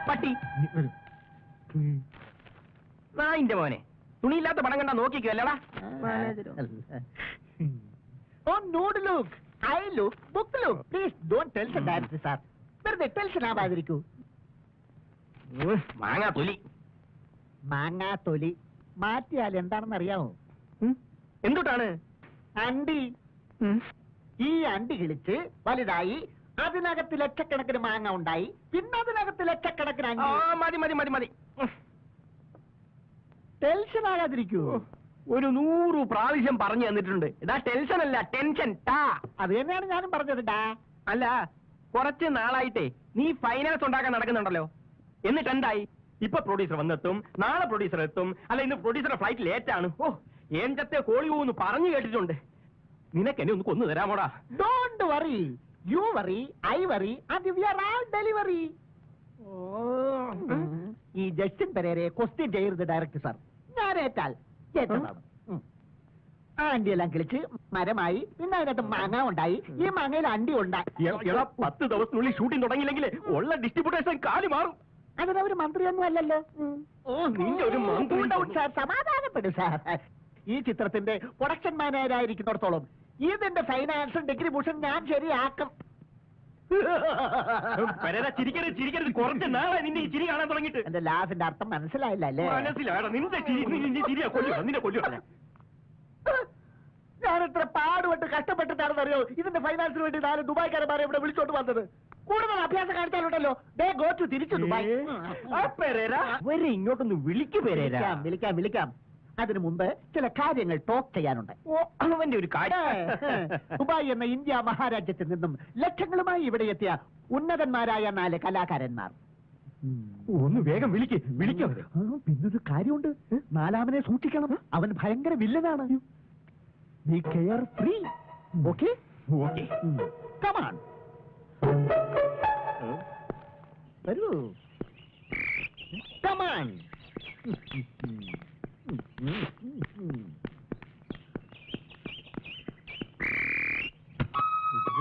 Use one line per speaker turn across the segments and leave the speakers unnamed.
പട്ടി നായിന്റെ മോനെ തുണിയില്ലാത്ത പണം കണ്ടാ നോക്കിക്കല്ലടാ.
Note look, eye look, book look. Please don't tension director sir. വെറുതെ ടെൻഷൻ ആവാതിരിക്കൂ.
മാങ്ങാ തൊലി.
മാങ്ങാ തൊലി മാറ്റിയാൽ എന്താണെന്ന് അറിയാമോ?
എന്തുട്ടാണ്?
അണ്ടി. ഈ അണ്ടി കിളിച്ച് വലുതായി അതിനകത്ത് ലക്ഷക്കണക്കിന് മാങ്ങ ഉണ്ടായി, പിന്നെ അതിനകത്ത് ലക്ഷക്കണക്കിന് അണ്ടി.
മതി മതി മതി മതി.
ടെൻഷൻ ആകാതിരിക്കൂ.
ഒരു 100 പ്രാവശ്യം പറഞ്ഞു തന്നിട്ടുണ്ട്. ഇതാ ടെൻഷൻ അല്ല, ടെൻഷൻ.
അത് തന്നെയാണ് ഞാനും പറഞ്ഞത്.
അല്ല, കുറച്ച് നാളായിട്ടേ നീ ഫൈനാൻസ് ഉണ്ടാക്കാൻ നടക്കുന്നുണ്ടല്ലോ. എന്നിട്ട് എന്തായി? ഇപ്പൊ പ്രൊഡ്യൂസർ വന്നെത്തും, നാളെ പ്രൊഡ്യൂസർ എത്തും, അല്ല ഇന്ന് പ്രൊഡ്യൂസറുടെ ഫ്ലൈറ്റ് ലേറ്റ് ആണ്. ഓ, ഏഞ്ചത്തെ കോളി പോകുന്നു പറഞ്ഞു കേട്ടിട്ടുണ്ട്. നിനക്ക് എന്നെ ഒന്ന് കൊന്നു തരാമോടാ?
Don't worry, you worry, I worry, and we are all delivery. ഈ ജസ്റ്റിൻ പെരേരയെ ക്വസ്റ്റ്യൻ ചെയ്യരുത് ഡയറക്ടർ സാർ. ഞാൻ ഏറ്റാൽ ഏറ്റതാണ്. അണ്ടി എല്ലാം കിളിച്ച് മരമായി, പിന്നെ അതിനകത്ത് മാങ്ങ ഉണ്ടായി, ഈ മാങ്ങയിൽ അണ്ടി ഉണ്ടായി.
10 ദിവസത്തിനുള്ളിൽ ഷൂട്ടിംഗ് തുടങ്ങിയില്ലെങ്കിൽ ഉള്ള ഡിസ്ട്രിബ്യൂട്ടേഴ്സ് കാലി മാറും.
അതിനൊരു മന്ത്രിയൊന്നും അല്ലല്ലോ.
നിന്റെ ഒരു
സാർ, സമാധാനപ്പെടും സാർ. ഈ ചിത്രത്തിന്റെ പ്രൊഡക്ഷൻ മാനേജരായിരിക്കുന്നിടത്തോളം ഇതിന്റെ ഫൈനാൻസും ഡിസ്ട്രിബ്യൂഷൻ ഞാൻ ശരിയാക്കും.
ചിരിക്കരുത് ചിരിക്കരുത്. കുറച്ച് നാളെ നിന്റെ ഈ ചിരി കാണാൻ തുടങ്ങിയിട്ട്.
എന്റെ ലാഫിന്റെ അർത്ഥം മനസ്സിലായില്ല അല്ലേ?
മനസ്സിലാടാ. നിന്റെ ചിരിയാ കൊല്ലുക, നിന്നെ കൊല്ലുക.
ഞാൻ എത്ര പാടുപെട്ട് കഷ്ടപ്പെട്ടിട്ടാണെന്നറിയോ ഇതിന്റെ ഫൈനാൻസിന് വേണ്ടി 4 ദുബായ്ക്കാരന്മാരെ ഇവിടെ വിളിച്ചോണ്ട് വന്നത്. കൂടുതൽ അഭ്യാസം കാണിച്ചാലുണ്ടല്ലോ തിരിച്ചു ദുബായ്.
ഇങ്ങോട്ടൊന്ന് വിളിക്കു പേരേരാ.
വിളിക്കാം വിളിക്കാം. അതിനു മുമ്പ് ചില കാര്യങ്ങൾ ടോക്ക് ചെയ്യാനുണ്ട്.
അവന്റെ ഒരു കാര്യം.
ദുബായ് എന്ന ഇന്ത്യ മഹാരാജ്യത്തിൽ നിന്നും ലക്ഷങ്ങളുമായി ഇവിടെ എത്തിയ ഉന്നതന്മാരായ 4 കലാകാരന്മാർ.
ഒന്ന് വേഗം വിളിക്കാം.
പിന്നൊരു കാര്യമുണ്ട്, 4-ാമനെ സൂക്ഷിക്കണം. അവൻ ഭയങ്കര വില്ലനാണ്. Be carefree. Okay?
Okay.
Come on. വരൂ. Come on.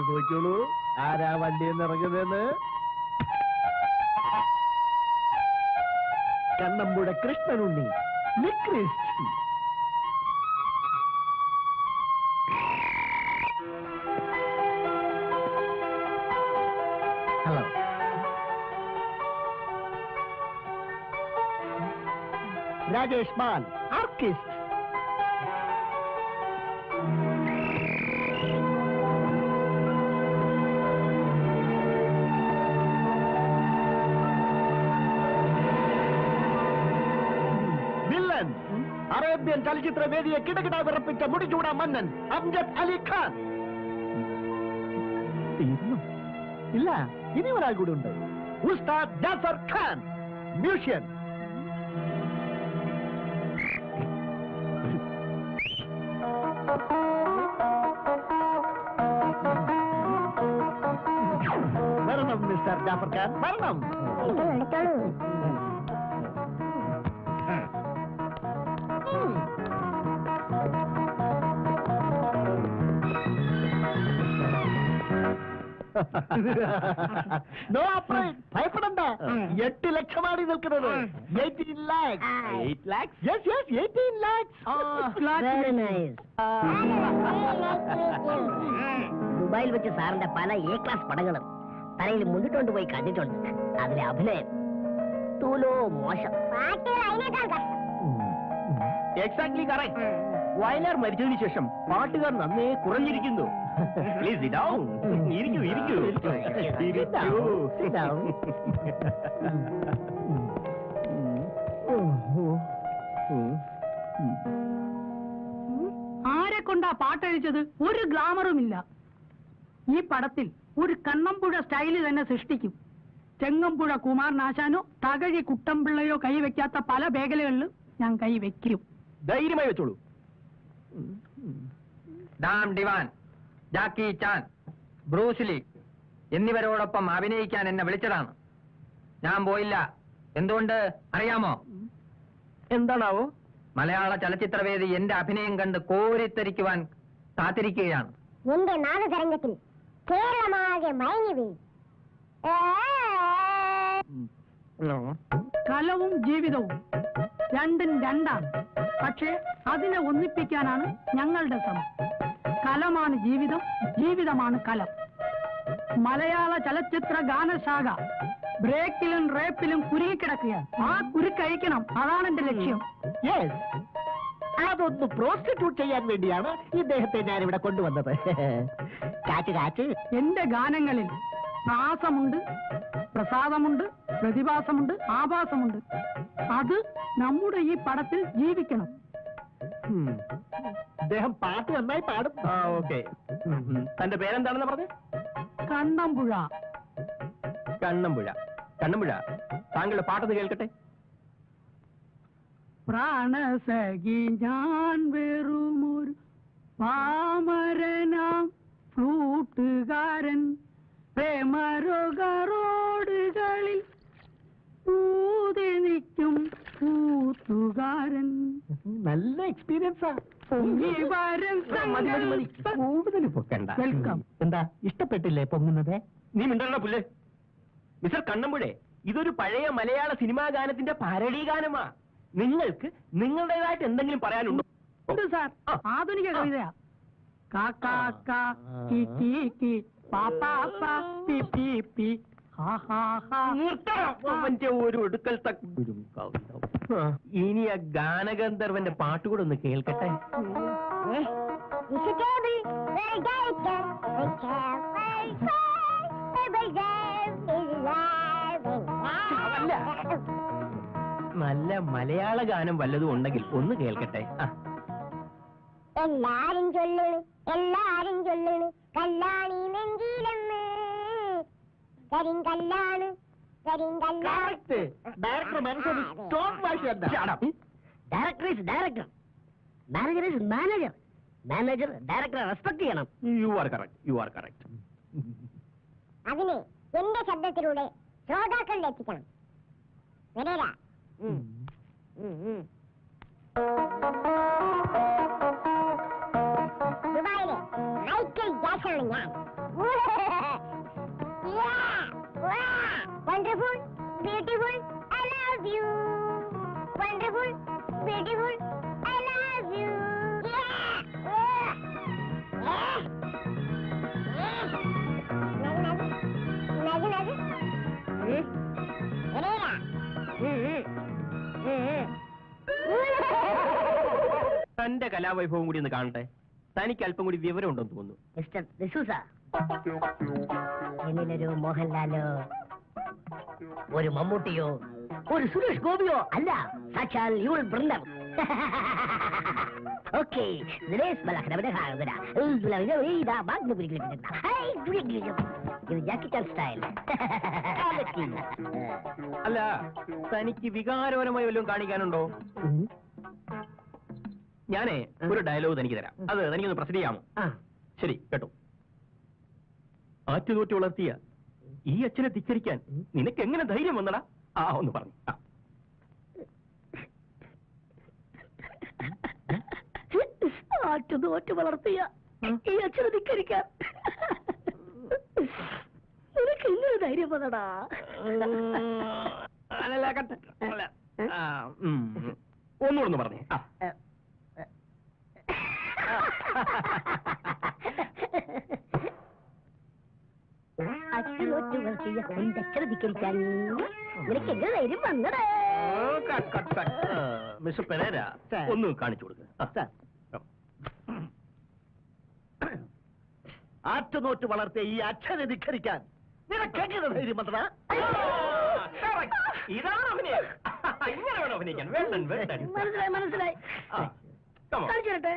നോക്കിയോളൂ ആരാ വണ്ടിയിൽ ഇറങ്ങുന്നതെന്ന്. കണ്ണമ്പുഴ കൃഷ്ണനുണ്ണി, നിക്രിസ്റ്റ്. രാജേഷ് മാൻ, ആർക്കിസ്റ്റ്. വില്ലൻ, അറേബ്യൻ ചലച്ചിത്ര വേദിയെ കിടകിട വിറപ്പിച്ച മുടിചൂട മന്നൻ അംജദ് അലി ഖാൻ. ഇല്ല, ഇനി ഒരാൾ കൂടി ഉണ്ട്. ഉസ്താദ് ജാഫർ ഖാൻ, മ്യൂസിഷ്യൻ. വരണം മിസ്റ്റർ ജാഫർ ഖാൻ, വരണം. ഭയപ്പെടണ്ട. 8 ലക്ഷമാണ് നിൽക്കുന്നത്. 18 lakhs.
8 lakhs?
Yes, yes, 18 lakhs.
Very nice. ദുബായിൽ വെച്ച് സാറിന്റെ പല A ക്ലാസ് പടങ്ങളും തലയിൽ മുന്നിട്ടുകൊണ്ട് പോയി കണ്ടിട്ടുണ്ട്. അതിലെ അഭിനയം തൂലോ മോശം.
Exactly correct. വയലാർ മരിച്ചതിന് ശേഷം പാട്ടുകാർ നന്നേ കുറഞ്ഞിരിക്കുന്നു. Please sit down. ഇരിക്കൂ.
ആരെ കൊണ്ടാ പാട്ടഴിച്ചത്? ഒരു ഗ്ലാമറും ഇല്ല. ഈ പടത്തിൽ ഒരു കണ്ണമ്പുഴ സ്റ്റൈല് തന്നെ സൃഷ്ടിക്കും. ചെങ്ങമ്പുഴ കുമാരനാശാനോ തകഴി കുട്ടമ്പിള്ളയോ കൈവയ്ക്കാത്ത പല മേഖലകളിലും ഞാൻ കൈവയ്ക്കും.
ധൈര്യമായി വെച്ചോളൂ. ഡാം ഡിവാൻ, ജാക്കി ചാൻ, ബ്രൂസ്ലി എന്നിവരോടൊപ്പം അഭിനയിക്കാൻ എന്നെ വിളിച്ചതാണ്. ഞാൻ പോയില്ല. എന്തുകൊണ്ട് അറിയാമോ? എന്താണാവോ? മലയാള ചലച്ചിത്രവേദി എന്റെ അഭിനയം കണ്ട് കോരിത്തരിക്കുവാൻ കാത്തിരിക്കുകയാണ്.
എന്റെ നാദതരംഗത്തിൽ കേരളമാകെ മയങ്ങി വീഴും.
കലവും ജീവിതവും രണ്ടും രണ്ടാണ്. പക്ഷേ അതിനെ ഒന്നിപ്പിക്കാനാണ് ഞങ്ങളുടെ ശ്രമം. കലമാണ് ജീവിതം, ജീവിതമാണ് കലം. മലയാള ചലച്ചിത്ര ഗാനശാഖ ബ്രേക്കിലും റേപ്പിലും കുരുങ്ങിക്കിടക്കുകയാണ്. ആ കുരുക്കഴിക്കണം, അതാണ് എന്റെ ലക്ഷ്യം.
യെസ്, അതൊന്ന് പ്രോസ്റ്റിറ്റ്യൂട്ട് ചെയ്യാൻ വേണ്ടിയാണ് ഇദ്ദേഹത്തെ ഞാൻ ഇവിടെ കൊണ്ടുവന്നത്. കാറ്റ് കാറ്റ്.
എന്റെ ഗാനങ്ങളിൽ പ്രാസമുണ്ട്, പ്രസാദമുണ്ട്, പ്രതിഭാസമുണ്ട്, ആഭാസമുണ്ട്. അത് നമ്മുടെ ഈ പടത്തിൽ ജീവിക്കണം.
അദ്ദേഹം പാട്ട് നന്നായി പാടും.
ഓക്കെ. തന്റെ പേരെന്താണെന്ന് പറഞ്ഞേ?
കണ്ണമ്പുഴ.
കണ്ണമ്പുഴ. കണ്ണമ്പുഴ, താങ്കളുടെ പാട്ടത് കേൾക്കട്ടെ.
പ്രാണസഖി ഞാൻ വെറുമൊരു പാമരനാം ഫ്ലൂട്ടുകാരൻ, പ്രേമരോഗറോടുകളിൽ ഊതി നിൽക്കും കൂത്തുകാരൻ.
നല്ല എക്സ്പീരിയൻസാ.
കൂടുതൽ പൊക്കണ്ട.
വെൽക്കം.
എന്താ ഇഷ്ടപ്പെട്ടില്ലേ പൊങ്ങുന്നത്?
നീ മിണ്ടണ്ട പുല്ല്. മിസ്റ്റർ കണ്ണമ്പുഴേ, ഇതൊരു പഴയ മലയാള സിനിമാ ഗാനത്തിന്റെ പാരഡി ഗാനമാ. നിങ്ങൾക്ക് നിങ്ങളുടേതായിട്ട് എന്തെങ്കിലും പറയാനുണ്ടോ?
ഉണ്ട് സാർ, ആധുനിക കവിതയാ. കാ കാ കാ കി കി കി പാ പാ പാ പി പി പി ഹാ ഹാ ഹാ.
അവന്റെ ഒരു ഒടുക്കൽ ഇനി ആ ഗാനഗന്ധർവന്റെ പാട്ടുകൂടെ ഒന്ന് കേൾക്കട്ടെ. അതല്ല, നല്ല മലയാള ഗാനം വല്ലതും ഉണ്ടെങ്കിൽ ഒന്ന് കേൾക്കട്ടെ.
എല്ലാരും ചൊല്ലണ്, എല്ലാരും ചൊല്ലണ്, കല്ലാണി നെഞ്ചിലെന്ന്, കരിങ്കല്ലാണ്, കരിങ്കല്ലാണ്.
ഡയറക്ടർ മനസ്സിൽ സ്റ്റോപ്പ് വായിച്ചു.
Director is director, manager is manager. Manager ഡയറക്ടറെ റെസ്പെക്ട് ചെയ്യണം.
You are correct, you are correct.
അതിന് എന്റെ ശബ്ദത്തിലൂടെ ശ്രോതാക്കളിൽ എത്തിക്കണം. വരേരാ. ദുബായിലെ മൈക്കൽ ജാക്സണാണ് ഞാൻ. Wonderful, beautiful, I love you. Wonderful, beautiful, I love you.
തന്റെ കലാവൈഭവം കൂടി ഒന്ന് കാണട്ടെ. തനിക്ക് അല്പം കൂടി വിവരം ഉണ്ടെന്ന് തോന്നുന്നു.
മിസ്റ്റർ ഡിസൂസ, എന്നിലൊരു മോഹൻലാലോ, ഒരു മമ്മൂട്ടിയോ, ഒരു സുരേഷ് ഗോപിയോ അല്ല, സാക്ഷാൽ യൂൾ ബ്രണ്ടർ. ഓക്കെ, ഇത് ജാക്കി ചാൻ സ്റ്റൈൽ.
അല്ല, തനിക്ക് വികാരപരമായി വല്ലതും കാണിക്കാനുണ്ടോ? ഞാനേ ഒരു ഡയലോഗ് തനിക്ക് തരാം, അത് തനിക്കൊന്ന് പ്രസന്റ് ചെയ്യാമോ? ശരി, കേട്ടോ. ആറ്റുതോറ്റ് വളർത്തിയ ഈ അച്ഛനെ ധിക്കരിക്കാൻ നിനക്ക് എങ്ങനെ ധൈര്യം വന്നടാ? ഒന്ന് പറഞ്ഞു.
ആറ്റുതോറ്റ് വളർത്തിയ ഈ അച്ഛനെ ധിക്കരിക്കാൻ നിനക്ക് എങ്ങനെ ധൈര്യം വന്നടാ?
ഒന്നുകൂടെ പറഞ്ഞേ.
അച്ഛനോറ്റ് വളർത്തിയ എന്റെ അച്ഛനെ ധിക്കരിക്കാൻ നിനക്ക് എങ്ങനെ ധൈര്യം വന്നടാ?
മിസ്റ്റർ പെരേര, ഒന്ന് കാണിച്ചു കൊടുക്കുക.
ആറ്റുനോറ്റ് വളർത്തിയ ഈ അച്ഛനെ ധിക്കരിക്കാൻ നിനക്കെങ്ങനെ ധൈര്യം വന്നടാ?
ഇതാണ് അഭിനയം. ഇങ്ങനെ വേണം അഭിനയിക്കാൻ. വേണ്ടൻ വേണ്ടൻ.
മനസ്സിലായി മനസ്സിലായി. കാണിച്ചിരട്ടെ.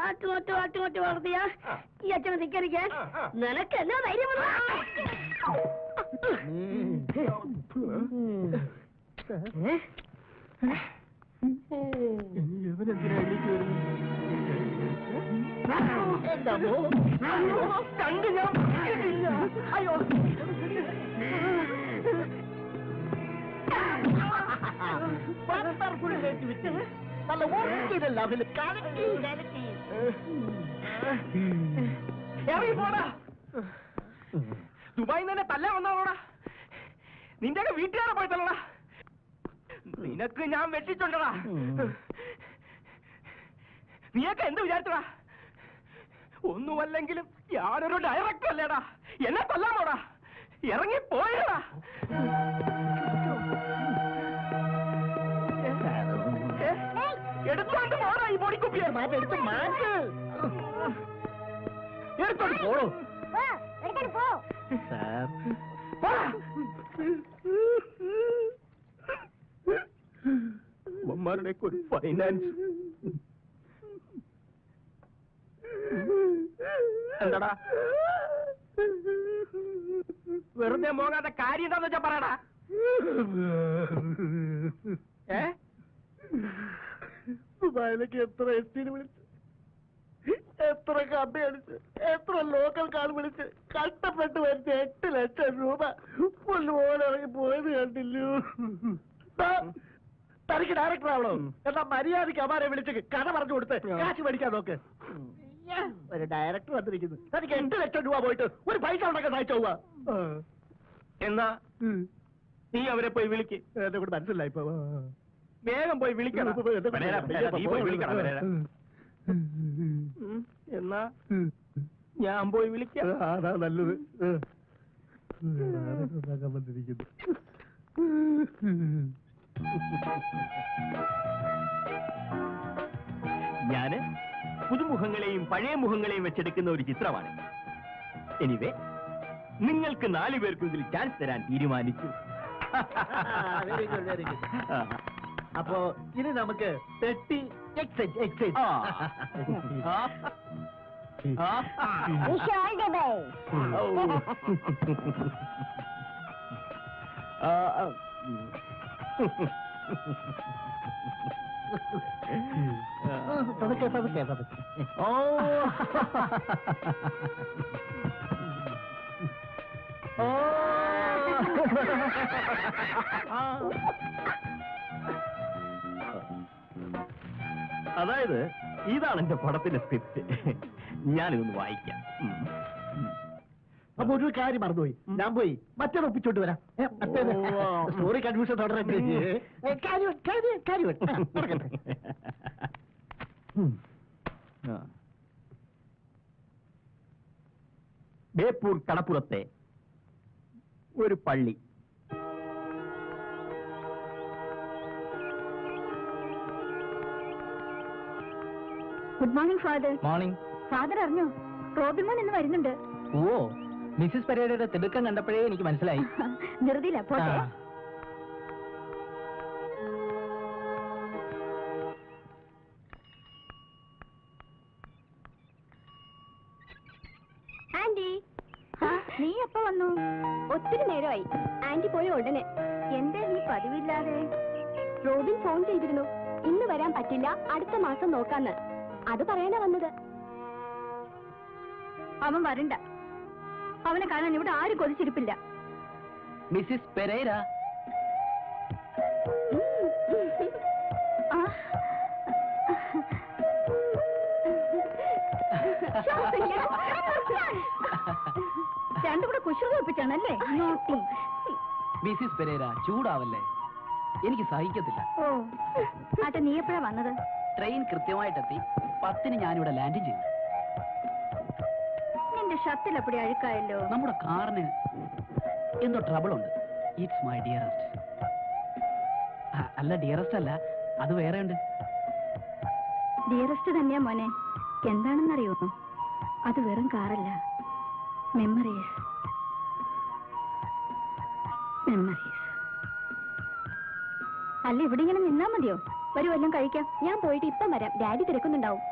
ആറ്റുനോറ്റ് വളർത്തിയ ഈ അച്ഛനെ ധിക്കരിക്കാൻ നിനക്ക് എന്നാ ധൈര്യം വന്നടാ?
കണ്ടു ഞാൻ.
അയ്യോ, വണ്ടർഫുൾ വിറ്റ് നല്ല ഓർക്കിഡല്ല അതിൽ കലക്കി കലക്കി.
ഇറങ്ങി പോടാ. ദുബായിൽ തന്നെ തല്ല വന്നോടാ. നിന്റെ വീട്ടുകാരെ പോയി തള്ളടാ. നിനക്ക് ഞാൻ വെട്ടിച്ചുണ്ടടാ. നീയൊക്കെ എന്ത് വിചാരിച്ചടാ? ഒന്നുമല്ലെങ്കിലും ഞാനൊരു ഡയറക്ടർ അല്ലേടാ. എന്നെ തല്ലാമോടാ? ഇറങ്ങി പോയടാ. എടുത്തോണ്ട് പോടാ ഈ പൊടിക്കുപ്പിയെ.
എടുത്ത് മാറ്റ്. എടുത്തോണ്ട് പോടോ.
പോ, എടുത്തോണ്ട് പോ.
സാർ
അമ്മമാരുടെ ഒരു ഫൈനാൻസ് എന്താടാ? വെറുതെ പോകാത്ത കാര്യം എന്താന്ന് വെച്ചാ പറയടാ.
ദുബായിലേക്ക് എത്ര എസ്റ്റിന് വിളിച്ച്, എത്ര കമ്പി അടിച്ച്, എത്ര ലോക്കൽ കാൾ വിളിച്ച് കഷ്ടപ്പെട്ട് വരുന്ന 8 ലക്ഷം രൂപ പുല്ലുപോലെ ഇറങ്ങി പോയത് കണ്ടില്ലയോ? തനിക്ക് ഡയറക്ടർ ആവണോ? എന്നാ മര്യാദയ്ക്ക് അമാരെ വിളിച്ച് കഥ പറഞ്ഞു കൊടുത്ത് കാശ് മേടിക്കാൻ നോക്ക്. ഒരു ഡയറക്ടർ വന്നിരിക്കുന്നു. തനിക്ക് 8 ലക്ഷം രൂപ പോയിട്ട് ഒരു പൈസ ഉണ്ടാക്കാൻ സഹായിച്ചു പോവാ.
എന്നാ നീ അവരെ പോയി വിളിക്ക്.
എന്നെ കൂടെ മനസ്സിലായി ഇപ്പൊ.
വേഗം പോയി വിളിക്കണം. നീ പോയി വിളിക്കണം. എന്നാ ഞാൻ പോയി വിളിക്കാം.
അതാ നല്ലത്. വന്നിരിക്കുന്നു.
ഞാന് പുതുമുഖങ്ങളെയും പഴയ മുഖങ്ങളെയും വെച്ചെടുക്കുന്ന ഒരു ചിത്രമാണ്. എനിവേ, നിങ്ങൾക്ക് 4 പേർക്കും ഇതിൽ ചാൻസ് തരാൻ തീരുമാനിച്ചു.
Very good, very good. അപ്പോ ഇനി നമുക്ക് പെട്ടി excite.
Wish you all the best.
പതുക്കെ.
അതായത് ഇതാണ് എന്റെ പടത്തിന്റെ സ്ക്രിപ്റ്റ്. ഞാനിതൊന്ന് വായിക്കാം.
അപ്പൊ ഒരു കാര്യം മറന്നുപോയി. ഞാൻ പോയി മറ്റേത് ഒപ്പിച്ചോണ്ട് വരാം. സ്റ്റോറി കൺഫ്യൂഷൻ തുടരട്ടെ.
ബേപ്പൂർ കടപ്പുറത്തെ ഒരു പള്ളി.
Good morning father.
Morning.
Father അറിഞ്ഞോ, റോബിമോൻ ഇന്ന് വരുന്നുണ്ട്.
ഓ, മിസ്സിസ് പെരേരയുടെ തിടുക്കം കണ്ടപ്പോഴേ എനിക്ക് മനസ്സിലായി.
ധൃതിയില്ല, പോട്ടെ. ആന്റി, നീ എപ്പോ വന്നു? ഒത്തിരി നേരമായി. ആന്റി പോയ ഉടനെ. എന്താ നീ പതിവില്ലാതെ? റോബിൻ ഫോൺ ചെയ്തിരുന്നു, ഇന്ന് വരാൻ പറ്റില്ല, അടുത്ത മാസം നോക്കാന്ന്. അത് പറയാനാ വന്നത്. അവൻ വരണ്ട. അവനെ കാണാൻ ഇവിടെ ആരും കൊതിച്ചിരിപ്പില്ല.
Mrs Pereira.
രണ്ടും കൂടെ കുശുകൾ ഒപ്പിച്ചാണല്ലേ?
മിസ്സിസ് പെരേര, ചൂടാവല്ലേ, എനിക്ക് സഹിക്കത്തില്ല.
ഓ, ആട്ടെ, നീ എപ്പോഴാ വന്നത്?
ട്രെയിൻ കൃത്യമായിട്ടെത്തി. 10-ന് ഞാനിവിടെ ലാൻഡ് ചെയ്തു.
നിന്റെ ഷർട്ടിൽ എപ്പടി അഴുക്കായല്ലോ.
നമ്മുടെ കാറിന് എന്തോ ട്രബിൾ ഉണ്ട്. It's my dearest. അല്ല, ഡിയറസ്റ്റ് അല്ല, അത് വേറെ ഉണ്ട്.
ഡിയറസ്റ്റ് തന്നെയാ മോനെ. എന്താണെന്നറിയോ, അത് വെറും കാറല്ല, മെമ്മറീസ്. അല്ല, ഇവിടെ ഇങ്ങനെ നിന്നാ മതിയോ? വരൂ, വല്ലതും കഴിക്കാം. ഞാൻ പോയിട്ട് ഇപ്പം വരാം, ഡാഡി തിരക്കുന്നുണ്ടാവും.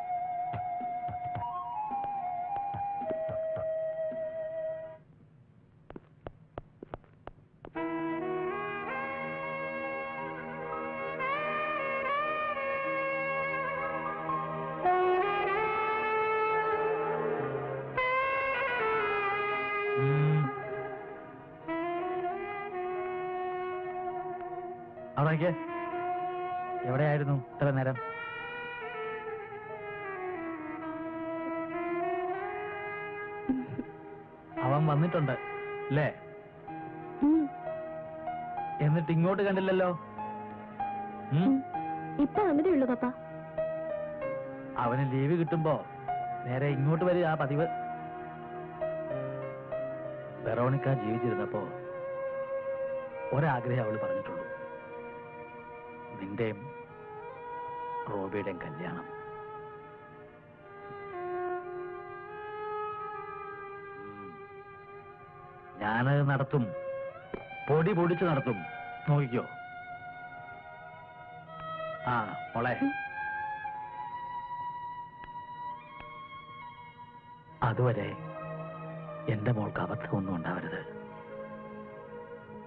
അവിടേക്ക് എവിടെയായിരുന്നു ഇത്ര നേരം? അവൻ വന്നിട്ടുണ്ട് അല്ലേ? എന്നിട്ട് ഇങ്ങോട്ട് കണ്ടില്ലല്ലോ.
ഇപ്പൊ വന്നതേ ഉള്ളൂ പപ്പ.
അവന് ലീവ് കിട്ടുമ്പോ നേരെ ഇങ്ങോട്ട് വരിക ആ പതിവ്. വെറോണിക്ക ജീവിച്ചിരുന്നപ്പോ ഒരാഗ്രഹം അവള് പറഞ്ഞിട്ടുള്ളൂ, നിന്റെയും റോബിയുടെയും കല്യാണം. ഞാനത് നടത്തും, പൊടി പൊടിച്ച് നടത്തും, നോക്കിക്കോ. ആ മോളെ, അതുവരെ എന്റെ മോൾക്ക് അബദ്ധമൊന്നും ഉണ്ടാവരുത്.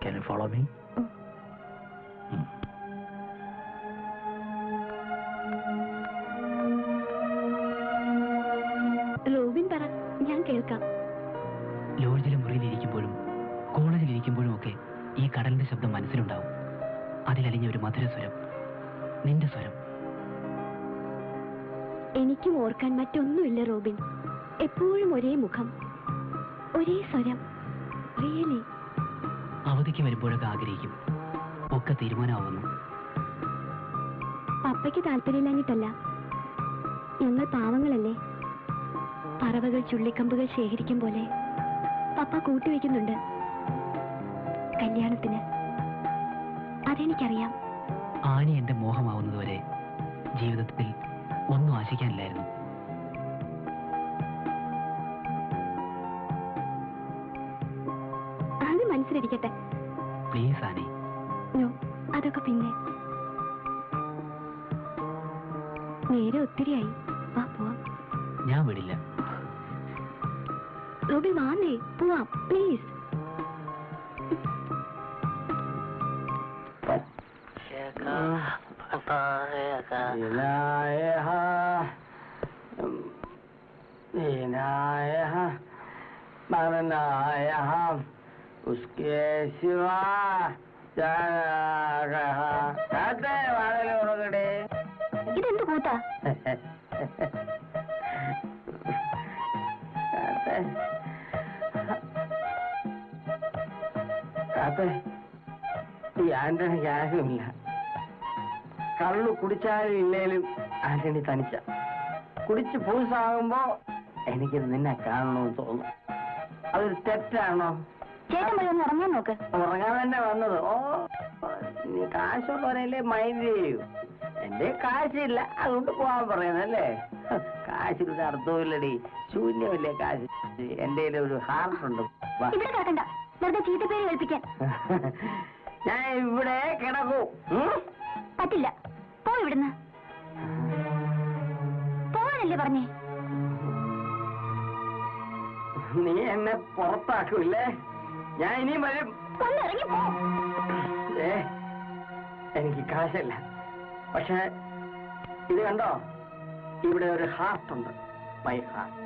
Can you follow me?
Robin പറ, ഞാൻ കേൾക്കാം.
ലോഡ്ജിലെ മുറിയിലിരിക്കുമ്പോഴും കോളേജിലിരിക്കുമ്പോഴും ഒക്കെ ഈ കടലിന്റെ ശബ്ദം മനസ്സിലുണ്ടാവും. അതിലലിഞ്ഞ ഒരു മധുര സ്വരം, നിന്റെ സ്വരം.
എനിക്കും ഓർക്കാൻ മറ്റൊന്നുമില്ല റോബിൻ. എപ്പോഴും ഒരേ മുഖം, ഒരേ സ്വരം. റിയലി.
അവധിക്ക് വരുമ്പോഴൊക്കെ ആഗ്രഹിക്കും, ഒക്കെ തീരുമാനമാവുന്നു.
പപ്പയ്ക്ക് താല്പര്യമില്ലാഞ്ഞിട്ടല്ല, ഞങ്ങൾ പാവങ്ങളല്ലേ. പറവകൾ ചുള്ളിക്കമ്പുകൾ ശേഖരിക്കും പോലെ പപ്പ കൂട്ടിവെക്കുന്നുണ്ട് കല്യാണത്തിന്. അതെനിക്കറിയാം.
ആനി എന്റെ മോഹമാവുന്നതുവരെ ജീവിതത്തിൽ ഒന്നും ആശിക്കാനില്ലായിരുന്നു.
അത് മനസ്സിലിരിക്കട്ടെ.
Please Annie.
നോ, അതൊക്കെ പിന്നെ. നേരെ ഒത്തിരിയായി, വാ പോവാം.
ഞാൻ വിടില്ല.
റോബിൻ വാന്നേ, പോവാം പ്ലീസ്.
उसके सिवा
ഇതെന്ത് കൂട്ടാ?
ഈ ആന്റണിക്ക് ആരുമില്ല. കള്ളു കുടിച്ചാലും ഇല്ലേലും ആന്റണി തനിച്ച. കുടിച്ച് പൂസാകുമ്പോ എനിക്ക് നിന്നെ കാണണമെന്ന് തോന്നും. അതൊരു തെറ്റാണോ?
ചേട്ടൻ പോയി ഒന്ന് ഉറങ്ങാൻ നോക്ക്.
ഉറങ്ങാൻ തന്നെ വന്നത്. ഓ, നീ കാശുള്ളവരല്ലേ മൈൻഡ് ചെയ്യൂ. എന്റെ കാശില്ല, അതുകൊണ്ട് പോവാൻ പറയുന്നല്ലേ. കാശിലൊരു അർത്ഥമില്ലടി, ശൂന്യമല്ലേ കാശ്. എന്റെ ഒരു ഹാർട്ടുണ്ട്.
ഇവിടെ കിടക്കണ്ട, വെറുതെ ചീത്തപ്പേര് കേൾപ്പിക്കാൻ.
ഞാൻ ഇവിടെ കിടക്കൂ.
പറ്റില്ല, പോ ഇവിടുന്ന്. പോവാനല്ലേ പറഞ്ഞേ?
നീ എന്നെ പുറത്താക്കൂല്ലേ? ഞാൻ ഇനിയും വരും.
ഒന്ന് ഇറങ്ങി പോ.
എനിക്ക് കാശല്ല, പക്ഷെ ഇത് കണ്ടോ, ഇവിടെ ഒരു ഹാർട്ട് ഉണ്ട്. My heart.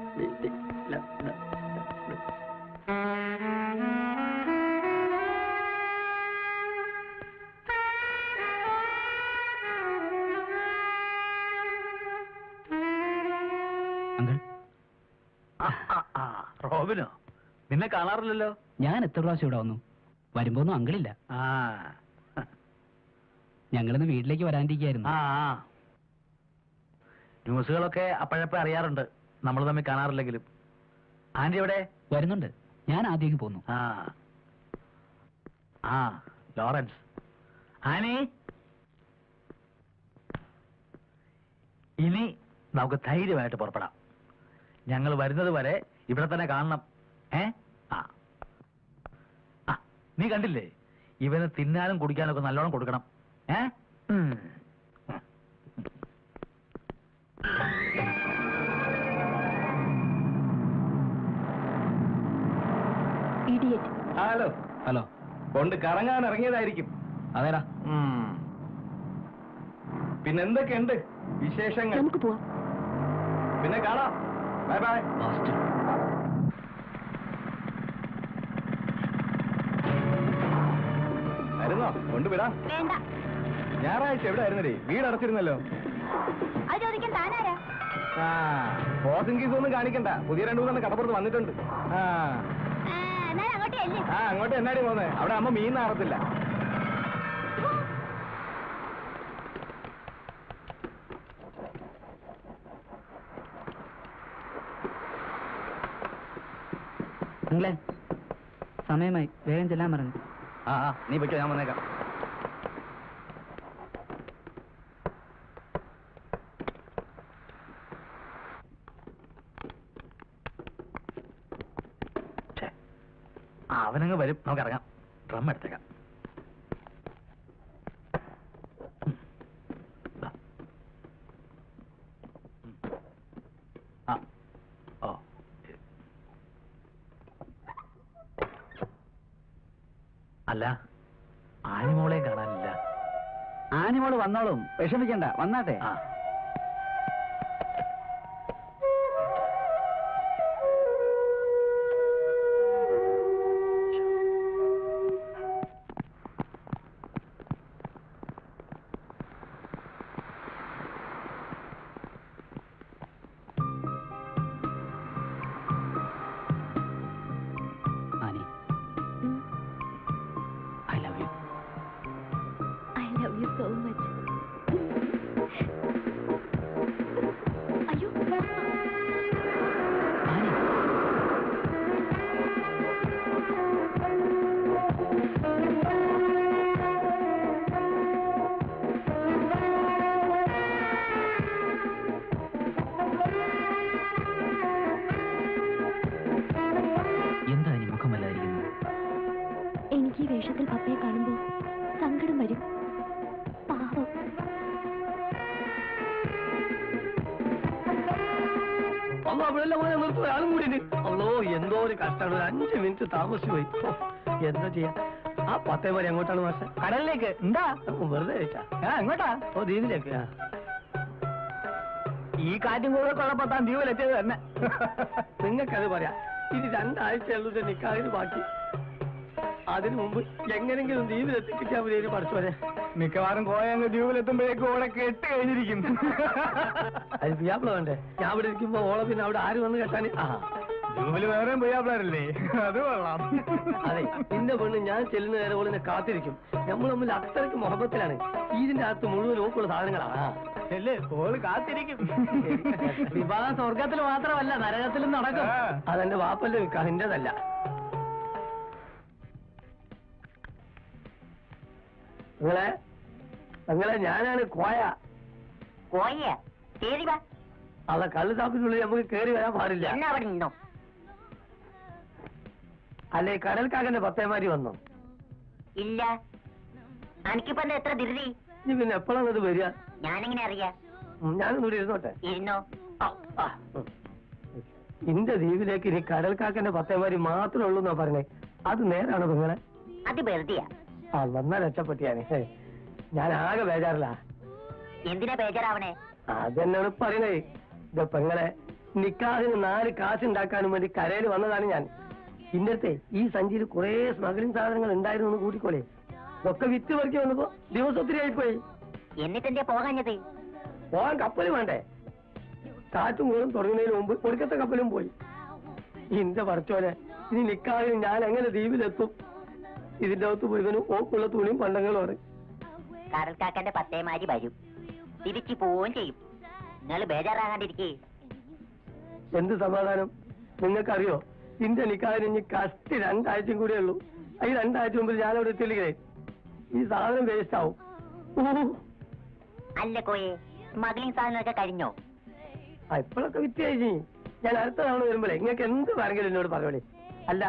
റോബിനോ? നിന്നെ കാണാറില്ലല്ലോ. ഞാൻ എത്ര പ്രാവശ്യം ഇവിടെ വന്നു, വരുമ്പോന്നും അങ്കിളില്ല. ഞങ്ങളിന്ന് വീട്ടിലേക്ക് വരാണ്ടിരിക്കായിരുന്നു. ന്യൂസുകളൊക്കെ അപ്പോഴപ്പോ അറിയാറുണ്ട്, നമ്മൾ തമ്മിൽ കാണാറില്ലെങ്കിലും. ആന്റി എവിടെ? വരുന്നുണ്ട്, ഞാൻ ആദ്യം പോന്നു. ലോറൻസ്. ആനി, ഇനി നമുക്ക് ധൈര്യമായിട്ട് പുറപ്പെടാം. ഞങ്ങൾ വരുന്നത് വരെ ഇവിടെ തന്നെ കാണണം. നീ കണ്ടില്ലേ, ഇവന് തിന്നാനും കുടിക്കാനൊക്കെ നല്ലോണം കൊടുക്കണം.
Hello
hello.
കൊണ്ട് കറങ്ങാൻ ഇറങ്ങിയതായിരിക്കും.
അതേടാ.
പിന്നെന്തൊക്കെയുണ്ട് വിശേഷങ്ങൾ?
നമുക്ക് പോവാം.
പിന്നെ കാണാം. Bye bye. വരുന്നോ? കൊണ്ടുവിടാം.
വേണ്ട.
ഞായറാഴ്ച എവിടെ ആയിരുന്നേ? വീട് അടച്ചിരുന്നല്ലോ.
അത് ചോദിക്കാൻ താനാരാ?
പോസിംഗീസ് ഒന്നും കാണിക്കണ്ട, പുതിയ 2-3 കടപ്പുറത്ത് വന്നിട്ടുണ്ട്.
അങ്ങോട്ടേ
അങ്ങോട്ട് എന്നാടി പോന്നെ? അവിടെ അമ്മ മീൻ നാറത്തില്ല.
നിങ്ങളെ സമയമായി, വേഗം ചെല്ലാൻ പറഞ്ഞു.
നീ പറ്റോ, ഞാൻ വന്നേക്കാം. അവനങ്ങ് വരും, നമുക്ക് ഇറങ്ങാം. ഡ്രം എടുത്തേക്കാം. അല്ല, ആനിമോളെ കാണാനില്ല.
ആനിമോള് വന്നോളും, വിഷമിക്കണ്ട, വന്നാട്ടെ. Annie, I love you.
I love you so much. അയ്യോ
ആനി, എന്താ ഇനി മുഖമല്ലായിരിക്കുന്നു?
എനിക്ക് ഈ വേഷത്തിൽ പപ്പയെ കാണുമ്പോ സങ്കടം വരും. പാവം.
ആളും കൂടി അല്ലോ, എന്തോ ഒരു കഷ്ടമാണ്. ഒരു 5 മിനിറ്റ് താമസിച്ചു പോയി. എന്താ ചെയ്യാ? ആ 10 വരെ എങ്ങോട്ടാണ് മാസ്റ്റർ?
കടലിലേക്ക്. എന്താ
വെറുതെ ചോദിച്ചാ?
എങ്ങോട്ടാ?
ഓ, ദ്വീപിലേക്ക്.
ഈ കാറ്റും കൂടെ ഉള്ളപ്പോ താൻ ദ്വീപിലെത്തിയത് തന്നെ.
നിങ്ങൾക്കത് പറയാം. ഇനി 2 ആഴ്ചയുള്ളത് നിക്കാഹിന് ബാക്കി. അതിനു മുമ്പ് എങ്ങനെങ്കിലും ദ്വീപിലെത്തിപ്പിക്കാൻ വേണ്ടി പഠിച്ചോരെ.
മിക്കവാറും കോയങ്ങ് ദ്വീപിലെത്തുമ്പോഴേക്കും ഓളെ കെട്ട് കഴിഞ്ഞിരിക്കും.
അത് പിയാപ്പിള വേണ്ടേ? ഞാൻ അവിടെ ഇരിക്കുമ്പോ ഓളെ പിന്നെ അവിടെ ആര് വന്ന് കെട്ടാൻ?
ദ്വീപില് വേറെയും പോയാപ്പിളാരല്ലേ, അത് കൊള്ളാം.
അതെ, നിന്റെ പെണ്ണ് ഞാൻ ചെല്ലുന്ന നേരം ഓളിനെ കാത്തിരിക്കും. നമ്മൾ തമ്മിൽ അത്രയ്ക്ക് മുഹബത്തിലാണ്. ഇതിന്റെ അകത്ത് മുഴുവൻ ഓക്കുള്ള സാധനങ്ങളാണ്.
അല്ലേ, ഓള് കാത്തിരിക്കും.
വിവാഹം സ്വർഗത്തിൽ മാത്രമല്ല, നരകത്തിലും നടക്കും.
അതെന്റെ വാപ്പന്റെ നിക്കാഹിന്റേതല്ല. നിങ്ങളെ ഞാനാണ് കോയ.
കോയ കേറി വാ.
അത കള്ളു താപ്പിനുള്ളിൽ നമുക്ക് കയറി വരാൻ പാടില്ല.
എന്നാ അവിടെ നിന്നോ.
അല്ലെ, കടൽക്കാകന്റെ പത്തേമാരി വന്നോ?
ഇല്ല, എനിക്കിപ്പോ എന്താ എത്ര ധൃതി?
ഇനി പിന്നെ എപ്പോഴാണ് ഇത് വരിക?
ഞാനെങ്ങനെ അറിയാ?
ഞാനൊന്നുകൂടി ഇരുന്നോട്ടെ.
ഇരുന്നോ.
ഇന്റെ ദ്വീപിലേക്ക് ഇനി കടൽക്കാക്കന്റെ പത്തേമാരി മാത്രമേ ഉള്ളൂ എന്നാ പറഞ്ഞേ. അത് നേരാണോ നിങ്ങളെ?
അത് വെറുതെയാ.
വന്നാ രക്ഷപ്പെട്ടിയാണ്. ഞാൻ ആകെ ബേജാറില്ല.
എന്തിനാ ബേജാറാവണേ?
അതെന്നാണ് പറയണേ. ഇത് പെങ്ങളെ നിക്കാഹിന് 4 കാശ് ഉണ്ടാക്കാനും വേണ്ടി കരയിൽ വന്നതാണ് ഞാൻ. ഇന്നത്തെ ഈ സഞ്ചിയിൽ കുറെ സ്മഗ്ലിംഗ് സാധനങ്ങൾ ഉണ്ടായിരുന്നു എന്ന് കൂട്ടിക്കോളെ. ഇതൊക്കെ വിറ്റ് പറിക്കി വന്നപ്പോ ദിവസം ഒത്തിരി ആയിപ്പോയി.
എന്നിട്ടെന്താ പോകാഞ്ഞത്?
പോകാൻ കപ്പൽ വേണ്ടേ? കാറ്റും കൂടും തുടങ്ങുന്നതിന് മുമ്പ് ഒടുക്കത്തെ കപ്പലും പോയി. ഇന്റെ പറച്ചോനെ, ഇനി നിക്കാഹിന് ഞാൻ എങ്ങനെ ദ്വീപിലെത്തും? ഇതിന്റെ അകത്ത് മുഴുവനും ഓക്കുള്ള തുണിയും പണ്ടങ്ങളുമാണ്.
കടൽക്കാക്കന്റെ പത്തേമാരി വരും, തിരിച്ചു പോവുകയും ചെയ്യും. നിങ്ങൾ ബേജാറാകാണ്ടിരിക്കേ.
എന്ത് സമാധാനം? നിങ്ങൾക്കറിയോ, ഇന്റെ നിക്കാഹിന് ഇനി കഷ്ടി 2 ആഴ്ചയും കൂടെ ഉള്ളൂ. ഈ 2 ആഴ്ച മുമ്പിൽ ഞാനവിടെ എത്തിയില്ലേ, ഈ സാധനം വേസ്റ്റ് ആവും.
അല്ല കോയെ, സ്മഗ്ലിംഗ് സാധനമൊക്കെ കഴിഞ്ഞോ?
ഇപ്പോഴൊക്കെ വിറ്റ്. ഞാൻ അടുത്ത തവണ വരുമ്പോഴേ നിങ്ങൾക്ക് എന്ത് വേണമെങ്കിലും എന്നോട് പറയോളേ. അല്ല,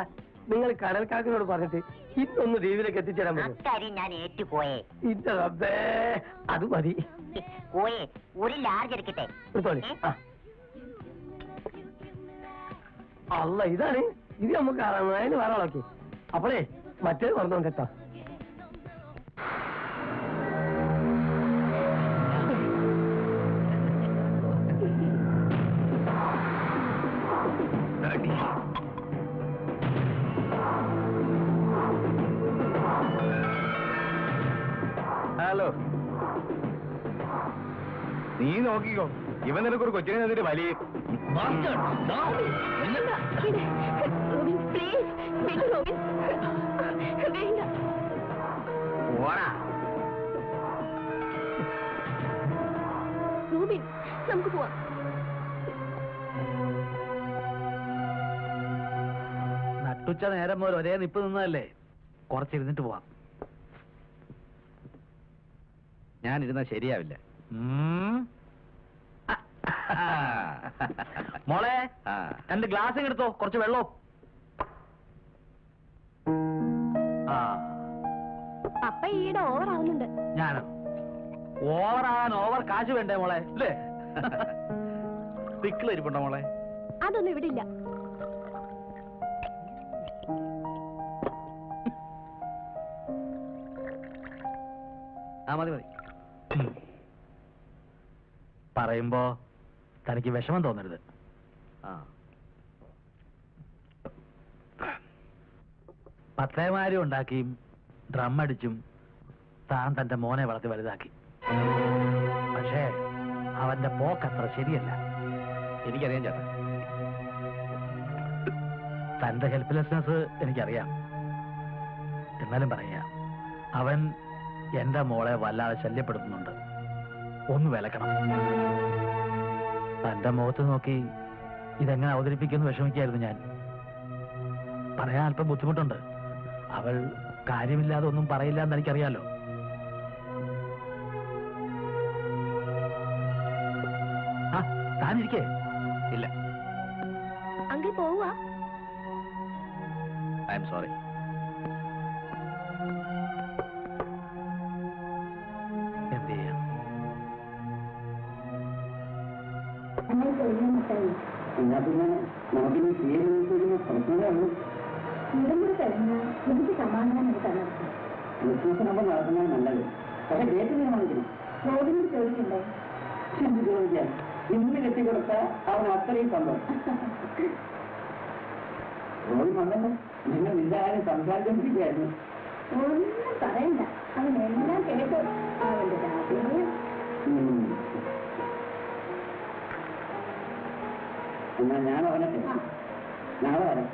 നിങ്ങൾ കടൽക്കാക്കിനോട് പറഞ്ഞിട്ട് ഇന്നൊന്ന് ദ്വീപിലേക്ക് എത്തിച്ചേരാൻ പറ്റും?
അക്കാര്യം ഞാൻ ഏറ്റു കോയെ.
ഇന്റെ റബ്ബേ, അത് മതി.
കോയെ, ഒരു ലാർജ് എടുക്കട്ടെ.
എടുത്തോളി. അല്ല, ഇതാണ് ഇത്. നമുക്ക് അതിന് വേറെ ആളൊക്കെ. അപ്പോഴേ മറ്റേ പറഞ്ഞോ കേട്ടോ.
ഹലോ, നീ നോക്കിക്കോ, ഇവൻ നിനക്കൊരു കൊച്ചിനെ തന്നിട്ട് വലിയ
പ്ലീസ്,
ഓടാ.
നമുക്ക് പോവാം.
നട്ടുച്ച നേരം മുതൽ ഒരേ നിപ്പ് നിന്നതല്ലേ, കുറച്ചിരുന്നിട്ട് പോവാം.
ഞാനിരുന്ന ശരിയാവില്ല.
മോളെ,
ആ.
2 ഗ്ലാസ് എടുത്തോ, കുറച്ച് വെള്ളവും.
അപ്പ ഈടെ ഓവർ ആവുന്നുണ്ട്.
ഞാനോ? ഓവറാകാൻ ഓവർ കാശ് വേണ്ടേ മോളെ, അല്ലേ?
പിക്കിൾ ഇരിപ്പുണ്ടോ മോളെ?
അതൊന്നും ഇവിടെ ഇല്ല.
മതി മതി.
പറയുമ്പോ തനിക്ക് വിഷമം തോന്നരുത്. പത്തേമാരി ഉണ്ടാക്കിയും ഡ്രം അടിച്ചും താൻ തന്റെ മോനെ വളർത്തി വലുതാക്കി. പക്ഷേ അവന്റെ പോക്കത്ര ശരിയല്ല.
എനിക്കറിയാം ചേട്ടാ.
തന്റെ ഹെൽപ്ലെസ്നെസ് എനിക്കറിയാം. എന്നാലും പറയാ, അവൻ എന്റെ മോളെ വല്ലാതെ ശല്യപ്പെടുത്തുന്നുണ്ട്. ഒന്ന് വിലക്കണം. തന്റെ മുഖത്ത് നോക്കി ഇതെങ്ങനെ അവതരിപ്പിക്കുമെന്ന് വിഷമിക്കായിരുന്നു ഞാൻ. പറയാൻ അല്പം ബുദ്ധിമുട്ടുണ്ട്. അവൾ കാര്യമില്ലാതെ ഒന്നും പറയില്ല എന്ന് എനിക്കറിയാലോ. താനിരിക്കേ.
ഇല്ല,
അങ്കിൾ പോവാ.
I am sorry.
എന്ത് ചെയ്യാം?
എന്നാ പിന്നെ നമുക്കിനി പ്രശ്നമേ ഇതും കൂടി കഴിഞ്ഞാൽ എനിക്ക് സമാധാനം തന്നിരിക്കും. ക്രിസ്മസ് നമ്മൾ നടത്തുന്നത് നല്ലത്. പക്ഷെ ഡേറ്റ് തീരുമാനിക്കണം. റോഡിനോട് ചോദിക്കണ്ടേ? എന്ത് ചോദിക്കാൻ? ഇന്ന് കെട്ടിക്കൊടുത്ത അവൻ അത്രയും സന്തോഷം. റോഡ് വന്നല്ലോ, നിങ്ങൾ നിന്റെ സംസാരിച്ചോണ്ടിരിക്കുകയായിരുന്നു. ഒന്നും പറയണ്ട, അവനെല്ലാം കേട്ടോ. അവന്റെ രാത്രിയും എന്നാ ഞാൻ അവനെ നാളെ വരാം.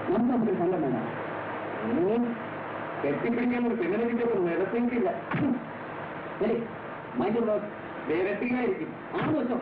നമുക്ക് നല്ല വേണം കെട്ടിപ്പിടിക്കാൻ ഒരു പെണ്ണിനെ കിട്ടിയപ്പോൾ നിരത്തിയിട്ടില്ല. ശരി മൈൻഡ് വേരത്തിക്കായിരിക്കും ആണെന്ന് വെച്ചോ.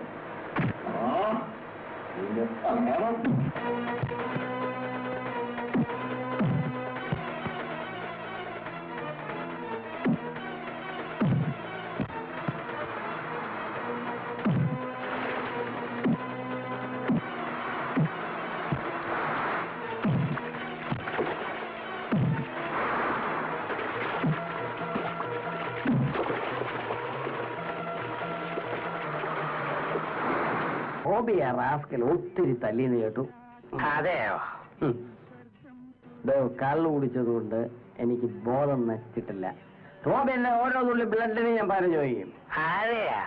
ഹോബിയാ റാസ്കൽ ഒത്തിരി തല്ലിന്ന് കേട്ടു.
അതെയോ?
കള്ളു കുടിച്ചതുകൊണ്ട് എനിക്ക് ബോധം നശിച്ചിട്ടില്ല. റോബിന്റെ ഓരോ തുള്ളി ബ്ലഡിന് ഞാൻ പറഞ്ഞു ചോദിക്കും.
അതെയാ?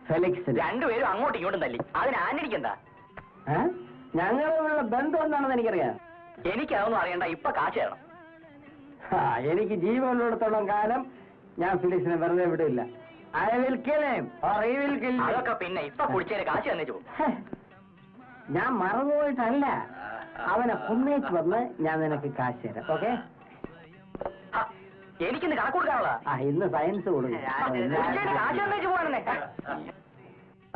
ഫെലിക്സ്
രണ്ടുപേരും അങ്ങോട്ടും ഇങ്ങോട്ടും തല്ലി. അതിന് ആന്റണിക്കെന്താ?
ഞങ്ങളുള്ള ബന്ധം എന്താണെന്ന് എനിക്കറിയാം.
എനിക്കതൊന്നും അറിയണ്ട. ഇപ്പൊ കാശ് തരണം.
എനിക്ക് ജീവനുള്ളിടത്തോളം കാലം ഞാൻ ഫിലിക്സിനെ വെറുതെ വിടില്ല. I will kill him or he will kill me.
അതൊക്കെ പിന്നെ ഇപ്പൊ കുടിച്ചതിന് കാശ് തന്നേച്ചു.
ഞാൻ മറന്നുപോയിട്ടല്ല, അവനെ കൊന്നേച്ച് വന്ന് ഞാൻ നിനക്ക് കാശ് തരാം. ഓക്കെ?
എനിക്കിന്ന് കണക്ക് കൊടുക്കാനുള്ള
ഇന്ന് സയൻസ് കൊടുക്കും.
കാശ് തന്നേച്ചു പോകാനെന്നെ.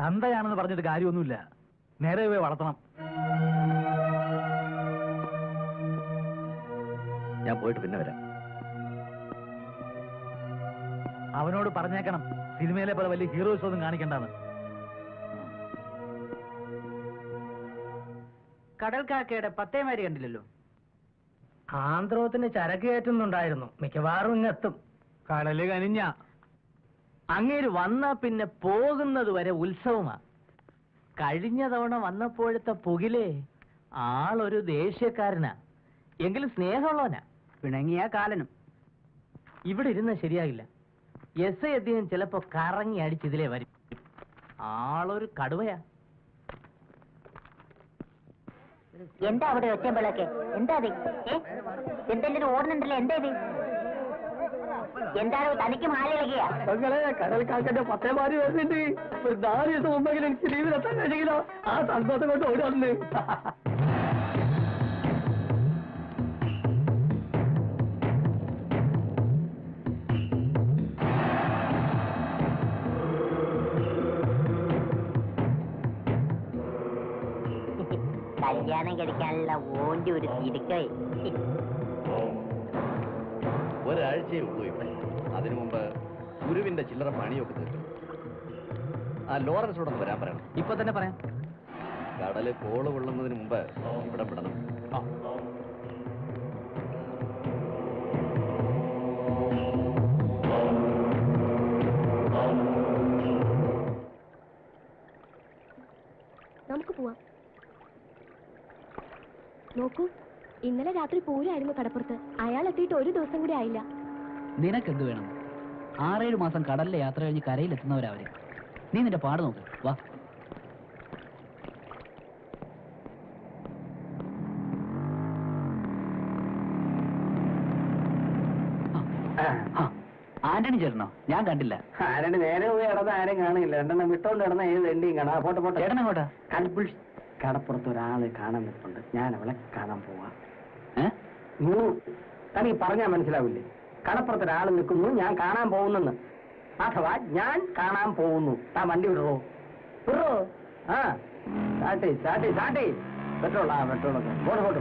തന്തയാണെന്ന് പറഞ്ഞിട്ട് കാര്യമൊന്നുമില്ല, നേരെ പോയി വളർത്തണം.
ഞാൻ പോയിട്ട് പിന്നെ വരാം.
അവനോട് പറഞ്ഞേക്കണം സിനിമയിലെ പോലെ വലിയ ഹീറോസ് ഒന്നും കാണിക്കണ്ടെന്ന്.
കടൽക്കാക്കയുടെ പത്തേമാരി കണ്ടില്ലല്ലോ.
ആന്ധ്രോത്തിന് ചരക്ക് കയറ്റുന്നുണ്ടായിരുന്നു. മിക്കവാറും ഇങ്ങെത്തും.
കടല് കനിഞ്ഞ
അങ്ങേര് വന്നാ പിന്നെ പോകുന്നത് വരെ ഉത്സവമാ. കഴിഞ്ഞ തവണ വന്നപ്പോഴത്തെ പുകിലേ ആളൊരു ദേഷ്യക്കാരനാ, എങ്കിലും സ്നേഹമുള്ളവനാ. പിണങ്ങിയ കാലനും. ഇവിടെ ഇരുന്ന ശരിയാകില്ല. എസ് ഐ അദ്ദേഹം ചിലപ്പോ കറങ്ങി അടിച്ചിതിലേ വരും. ആളൊരു കടുവയാ.
എന്താ അവിടെ ഒറ്റമ്പളൊക്കെ? എന്താ എന്തെങ്കിലും ഓടുന്നുണ്ടല്ലോ? എന്താ ഇത്? എന്താണോ തനിക്ക് മാലയിളകിയ?
കടൽക്കാക്കന്റെ പത്തേമാരി വരുന്നുണ്ട്. ഒരു 4 ദിവസം മുമ്പെങ്കിലും എനിക്ക് ലീവിലെത്താൻ കഴിഞ്ഞെങ്കിലോ ആ സന്തോഷം കൊണ്ട് ഓടുന്നു.
കല്യാണം കഴിക്കാനുള്ള ഓന്റെ ഒരു തിടുക്കേ.
ഒരാഴ്ചയേ ഉള്ളൂ ഇവിടെ. അതിനു മുമ്പ് ഗുരുവിന്റെ ചില്ലറ പണിയൊക്കെ തീർക്കും. ആ ലോറൻസോടൊന്ന് വരാൻ പറയണം.
ഇപ്പൊ തന്നെ പറയാം.
കടല് കോള് കൊള്ളുന്നതിന് മുമ്പ് ഇവിടെ വിടണം.
നമുക്ക് പോവാം. നോക്കൂ, ഇന്നലെ രാത്രി പൂരമായിരുന്നു കടപ്പുറത്ത്. അയാൾ എത്തിയിട്ട് ഒരു ദിവസം കൂടി ആയില്ല.
നിനക്കെന്ത് വേണം? 6-7 മാസം കടലിലെ യാത്ര കഴിഞ്ഞ് കരയിലെത്തുന്നവരവര്. നീ നിന്റെ പാട് നോക്ക്. വാ. ആന്റണി ചേട്ടനോ? ഞാൻ കണ്ടില്ല.
ആരണ്ട് നേരെ പോയി നടന്ന ആരും കാണില്ല. രണ്ടെണ്ണം വിട്ടോണ്ട് നടന്ന ഏത് എണ്ടിയും കാണാം. പോട്ടെ പോട്ടെ.
ചേട്ടനെങ്ങോട്ടാ?
കടപ്പുറത്ത് ഒരാള് കാണാൻ നിൽപ്പുണ്ട്. ഞാൻ അവളെ കാണാൻ പോവാ. തനിക്ക് പറഞ്ഞാൽ മനസ്സിലാവില്ലേ? കടപ്പുറത്ത് ഒരാൾ നിൽക്കുന്നു, ഞാൻ കാണാൻ പോകുന്നെന്ന്. അഥവാ ഞാൻ കാണാൻ പോകുന്നു. താൻ വണ്ടി വിടറോ? വിടറോ? ആ സ്റ്റാർട്ട്. പെട്രോളാ പെട്രോളൊക്കെ. പോട്ട് പോട്ട്.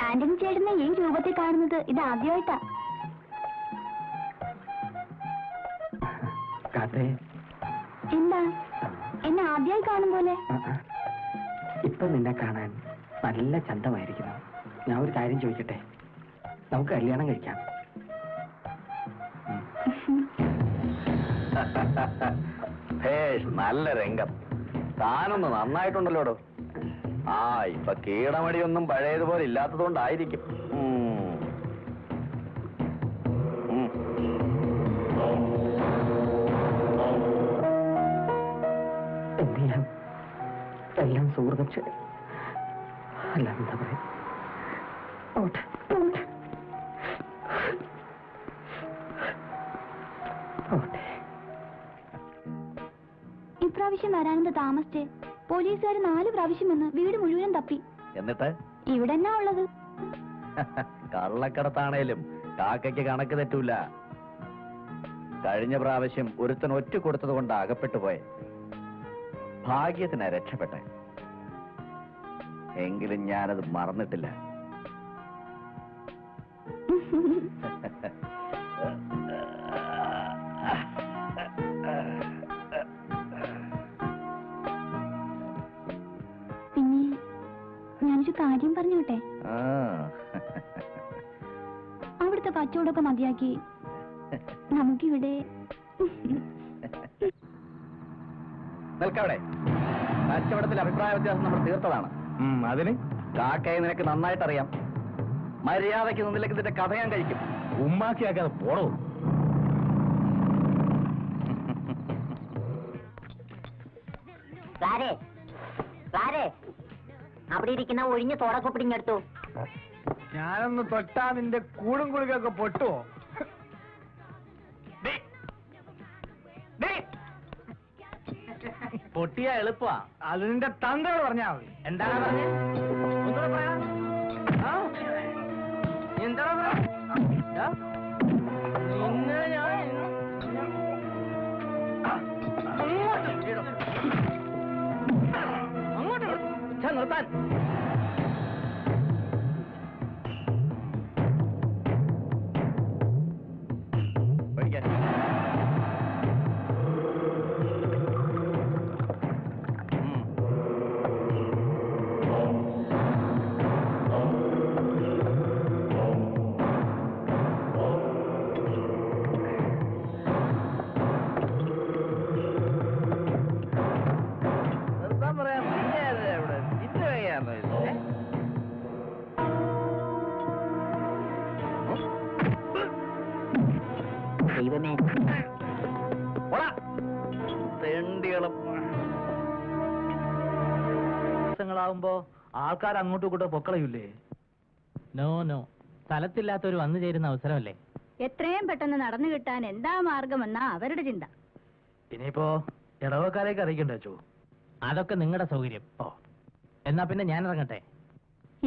ആന്റണി ചേട്ടനെ ഈ രൂപത്തിൽ കാണുന്നത് ഇത് ആദ്യമായിട്ടാ. എന്താ എന്നെ ആദ്യമായി കാണും പോലെ?
ഇപ്പൊ നിന്നെ കാണാൻ നല്ല ചന്തമായിരിക്കുന്നു. ഞാൻ ഒരു കാര്യം ചോദിക്കട്ടെ? നമുക്ക് കല്യാണം കഴിക്കാം.
നല്ല രംഗം. താനൊന്ന് നന്നായിട്ടുണ്ടല്ലോടോ. ഇപ്പൊ കീടമടിയൊന്നും പഴയതുപോലെ ഇല്ലാത്തതുകൊണ്ടായിരിക്കും.
എന്ത് ചെയ്യാം? എല്ലാം സുഹൃതക്ഷ. അല്ല എന്താ പറയാ,
ഇപ്രാവശ്യം വരാനെന്ത് താമസിച്ചേ? പോലീസുകാർ 4 പ്രാവശ്യം വന്ന് വീട് മുഴുവൻ തപ്പി.
എന്നിട്ട്
ഇവിടെ എന്നാ ഉള്ളത്?
കള്ളക്കടത്താണേലും കാക്കയ്ക്ക് കണക്ക് തെറ്റൂല. കഴിഞ്ഞ പ്രാവശ്യം ഒരുത്തൻ ഒറ്റ കൊടുത്തത് കൊണ്ട് അകപ്പെട്ടു പോയെ. ഭാഗ്യത്തിനാ രക്ഷപ്പെട്ടെ. എങ്കിലും ഞാനത് മറന്നിട്ടില്ല.
പിന്നെ ഞാനൊരു കാര്യം പറഞ്ഞോട്ടെ. അവിടുത്തെ കച്ചവടമൊക്കെ മതിയാക്കി നമുക്കിവിടെ
നിൽക്കവിടെ. കച്ചവടത്തിൽ അഭിപ്രായ വ്യത്യാസം നമ്മൾ തീർത്തതാണ്.
അതിന്
കാക്കയെ നിനക്ക് നന്നായിട്ടറിയാം. മര്യാദയ്ക്ക് നിന്നില്ലെങ്കിൽ ഇതിന്റെ കഥ ഞാൻ കഴിക്കും.
ഉമ്മാക്കിയാക്കാതെ പോടോ.
അവിടെ ഇരിക്കുന്ന ഒഴിഞ്ഞ തോടൊക്കെ പിടിഞ്ഞെടുത്തു.
ഞാനൊന്ന് തൊട്ടാ നിന്റെ കൂടും കുളിക്കൊക്കെ പൊട്ടുവോ? പൊട്ടിയ എളുപ്പമാ. അത് നിന്റെ തന്തയോട് പറഞ്ഞാ മതി. എന്താണ് പറഞ്ഞത്? ഒന്നുകൂടെ പറയാ. എന്താണ് പറയാ? നിന്നെ ഞാൻ അങ്ങോട്ട് നിർത്താൻ.
പഠിക്കാൻ
ദൈവമേ,
ദിവസങ്ങളാവുമ്പോ ആൾക്കാർ അങ്ങോട്ടും ഇങ്ങോട്ടും പൊക്കളയൂലേ?
നോ നോ, സ്ഥലത്തില്ലാത്തവർ വന്നു ചേരുന്ന അവസരമല്ലേ.
എത്രയും പെട്ടെന്ന് നടന്നു കിട്ടാൻ എന്താ മാർഗമെന്നാ അവരുടെ ചിന്ത.
ഇനിയിപ്പോ ഇടവക്കാരേക്ക് അറിയിക്കണ്ട വെച്ചു.
അതൊക്കെ നിങ്ങളുടെ സൗകര്യം. എന്നാ പിന്നെ ഞാൻ ഇറങ്ങട്ടെ.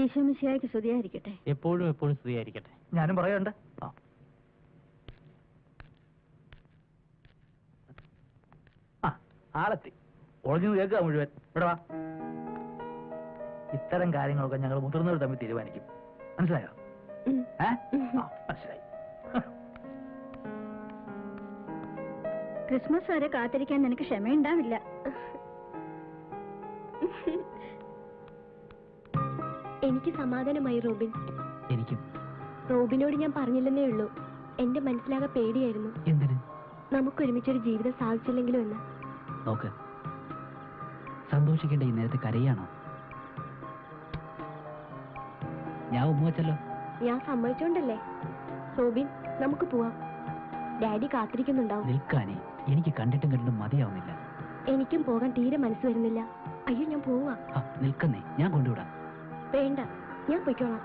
ഈശോ മിശിഹായ്ക്ക് സ്തുതിയായിരിക്കട്ടെ.
എപ്പോഴും എപ്പോഴും സ്തുതിയായിരിക്കട്ടെ.
ഞാനും പറയണ്ട്. ആളെത്തി. ഒളിഞ്ഞു കേൾക്കുക മുഴുവൻ. ഇവിടെ വാ. ഇത്തരം കാര്യങ്ങളൊക്കെ ഞങ്ങൾ മുതിർന്നവർ തമ്മിൽ തീരുമാനിക്കും. മനസ്സിലായോ? മനസ്സിലായി.
ക്രിസ്മസ് വരെ കാത്തിരിക്കാൻ നിനക്ക് ക്ഷമയുണ്ടാവില്ല. എനിക്ക് സമാധാനമായി റോബിൻ.
എനിക്കും.
റോബിനോട് ഞാൻ പറഞ്ഞില്ലെന്നേ ഉള്ളൂ. എന്റെ മനസ്സിലാകെ പേടിയായിരുന്നു.
എന്തിന്?
നമുക്കൊരുമിച്ചൊരു ജീവിതം സാധിച്ചില്ലെങ്കിലും എന്ന്.
നോക്ക്, സന്തോഷിക്കേണ്ട ഈ നേരത്തെ കരയാണോ? ഞാൻ ഉമ്മ വെച്ചല്ലോ.
ഞാൻ സമ്മതിച്ചോണ്ടല്ലേ. റോബിൻ, നമുക്ക് പോവാം. ഡാഡി കാത്തിരിക്കുന്നുണ്ടാവും.
നിൽക്കാനേ എനിക്ക് കണ്ടിട്ടും മതിയാവുന്നില്ല.
എനിക്കും പോകാൻ തീരെ മനസ്സ് വരുന്നില്ല. അയ്യോ, ഞാൻ പോവാ.
നിൽക്കുന്നേ, ഞാൻ കൊണ്ടുവിടാം.
വേണ്ട, ഞാൻ പൊയ്ക്കോളാം.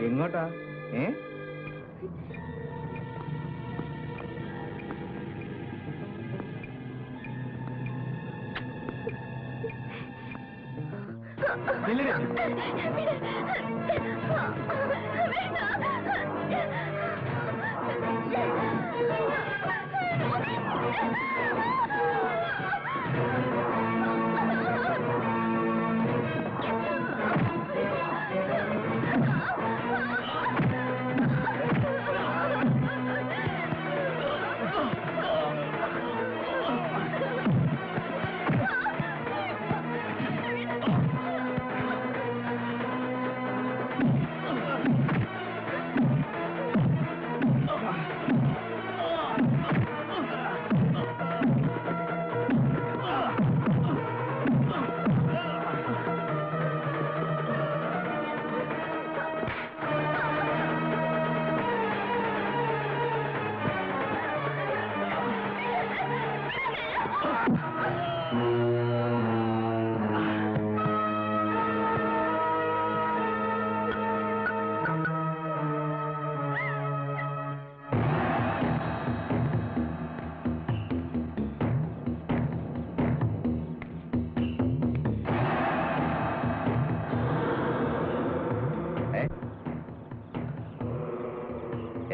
എങ്ങോട്ടാ?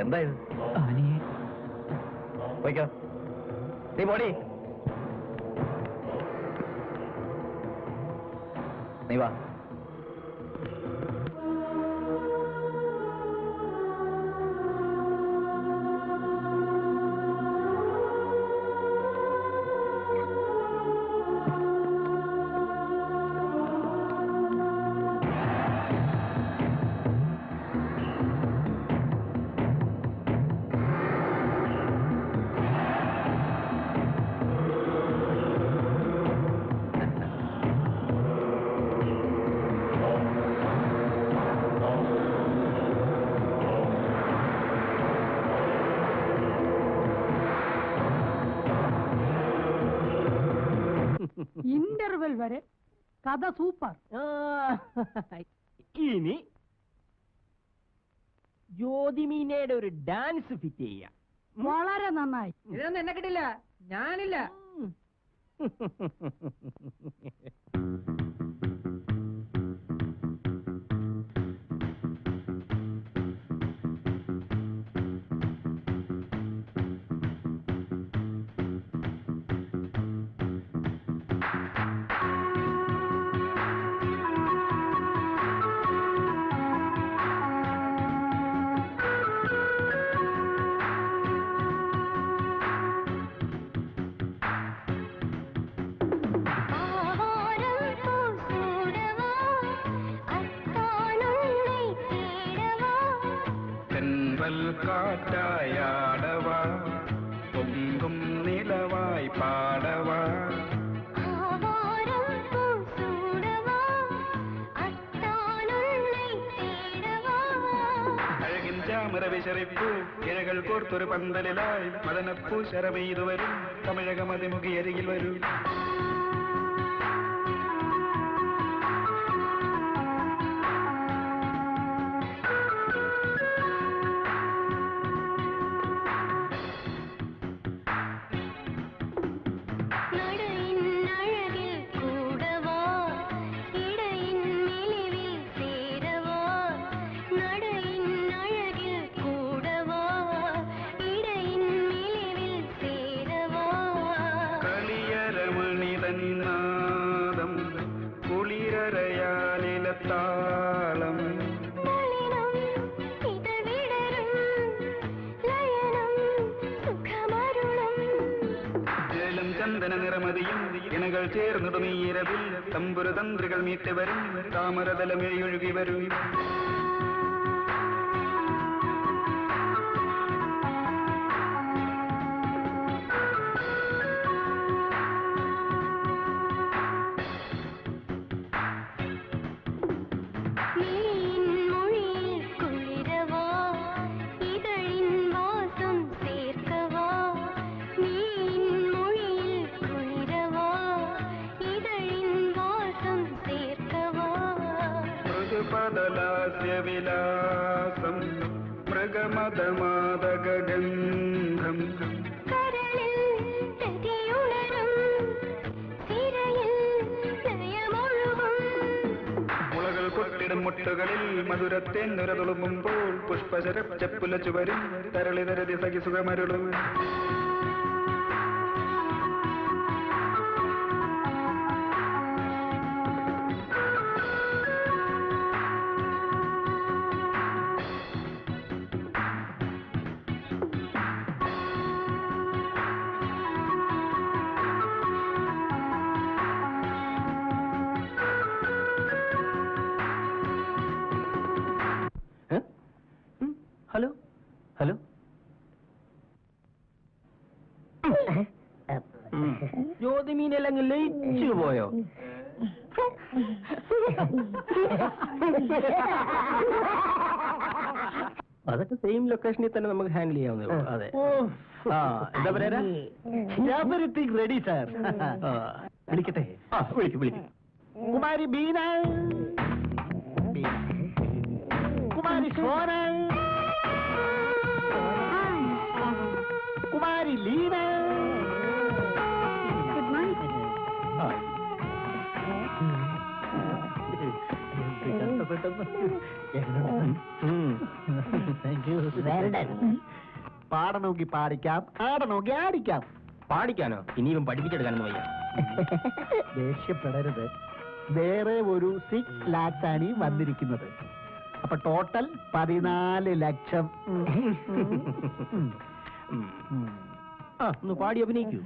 എന്തായത്?
ആനയെ
പോയിക്കോ, നീ പോടി. നീ വാ.
ഇന്റർവെൽ വരെ കഥ സൂപ്പർ.
ഇനി ജ്യോതിമീനയുടെ ഒരു ഡാൻസ് ഫിറ്റ് ചെയ്യാം.
വളരെ നന്നായി.
ഇതൊന്നും എന്നെ കിട്ടില്ല, ഞാനില്ല.
കാറ്റായാടവാ പൊങ്കും നിലവായി പാടവാ അഴകിൻ ചാമര വിശറിപ്പൂ ഇഴകൾ കോർത്തൊരു പന്തലിലായി മദനപ്പൂ ശരമെയ്തു വരും തമിഴക മതിമുഖി അരികിൽ വരും. താളം ജലം ചന്ദന നിറമതിയും ഇണകൾ ചേർന്നതും ഈ ഇരവിൽ തമ്പുരു തന്ത്രികൾ മീറ്റ് വരും താമരതലമേയൊഴുകി വരും. വിലാസം മൃഗമതമാതകഗന്ധം മുളകൾ കൊട്ടിടും മുട്ടുകളിൽ മധുരത്തേൻ നുരതുളുമ്പുമ്പോൾ പുഷ്പശര ചെപ്പുലച്ചു വരും തരളിതരതി സഖി സുഖമരുളും.
ഹലോ ഹലോ ജ്യോതിമീനെല്ലാം ലയിച്ചു പോയോ? അതൊക്കെ സെയിം ലൊക്കേഷനിൽ തന്നെ നമുക്ക് ഹാൻഡിൽ ചെയ്യാവുന്നേ ഉള്ളൂ. അതെ. ആ എന്താ പറയാ,
എവരിത്തിങ് റെഡി സാർ.
വിളിക്കട്ടെ? ആ വിളിക്കും വിളിക്കും.
കുമാരി ബീന, കുമാരി സോന, കുമാരി ലീന.
Good morning.
കഷ്ടപ്പെട്ട
പാടണമെങ്കിൽ പാടിക്കാം, ആടണമെങ്കിൽ ആടിക്കാം.
പാടിക്കാനോ? ഇനിയും പഠിപ്പിച്ചെടുക്കാനൊന്നും വയ്യ.
ദേഷ്യപ്പെടരുത്. വേറെ ഒരു 6 lakhs ആണ് ഈ വന്നിരിക്കുന്നത്. അപ്പൊ ടോട്ടൽ 14 ലക്ഷം.
ഒന്ന് പാടി അഭിനയിക്കൂ.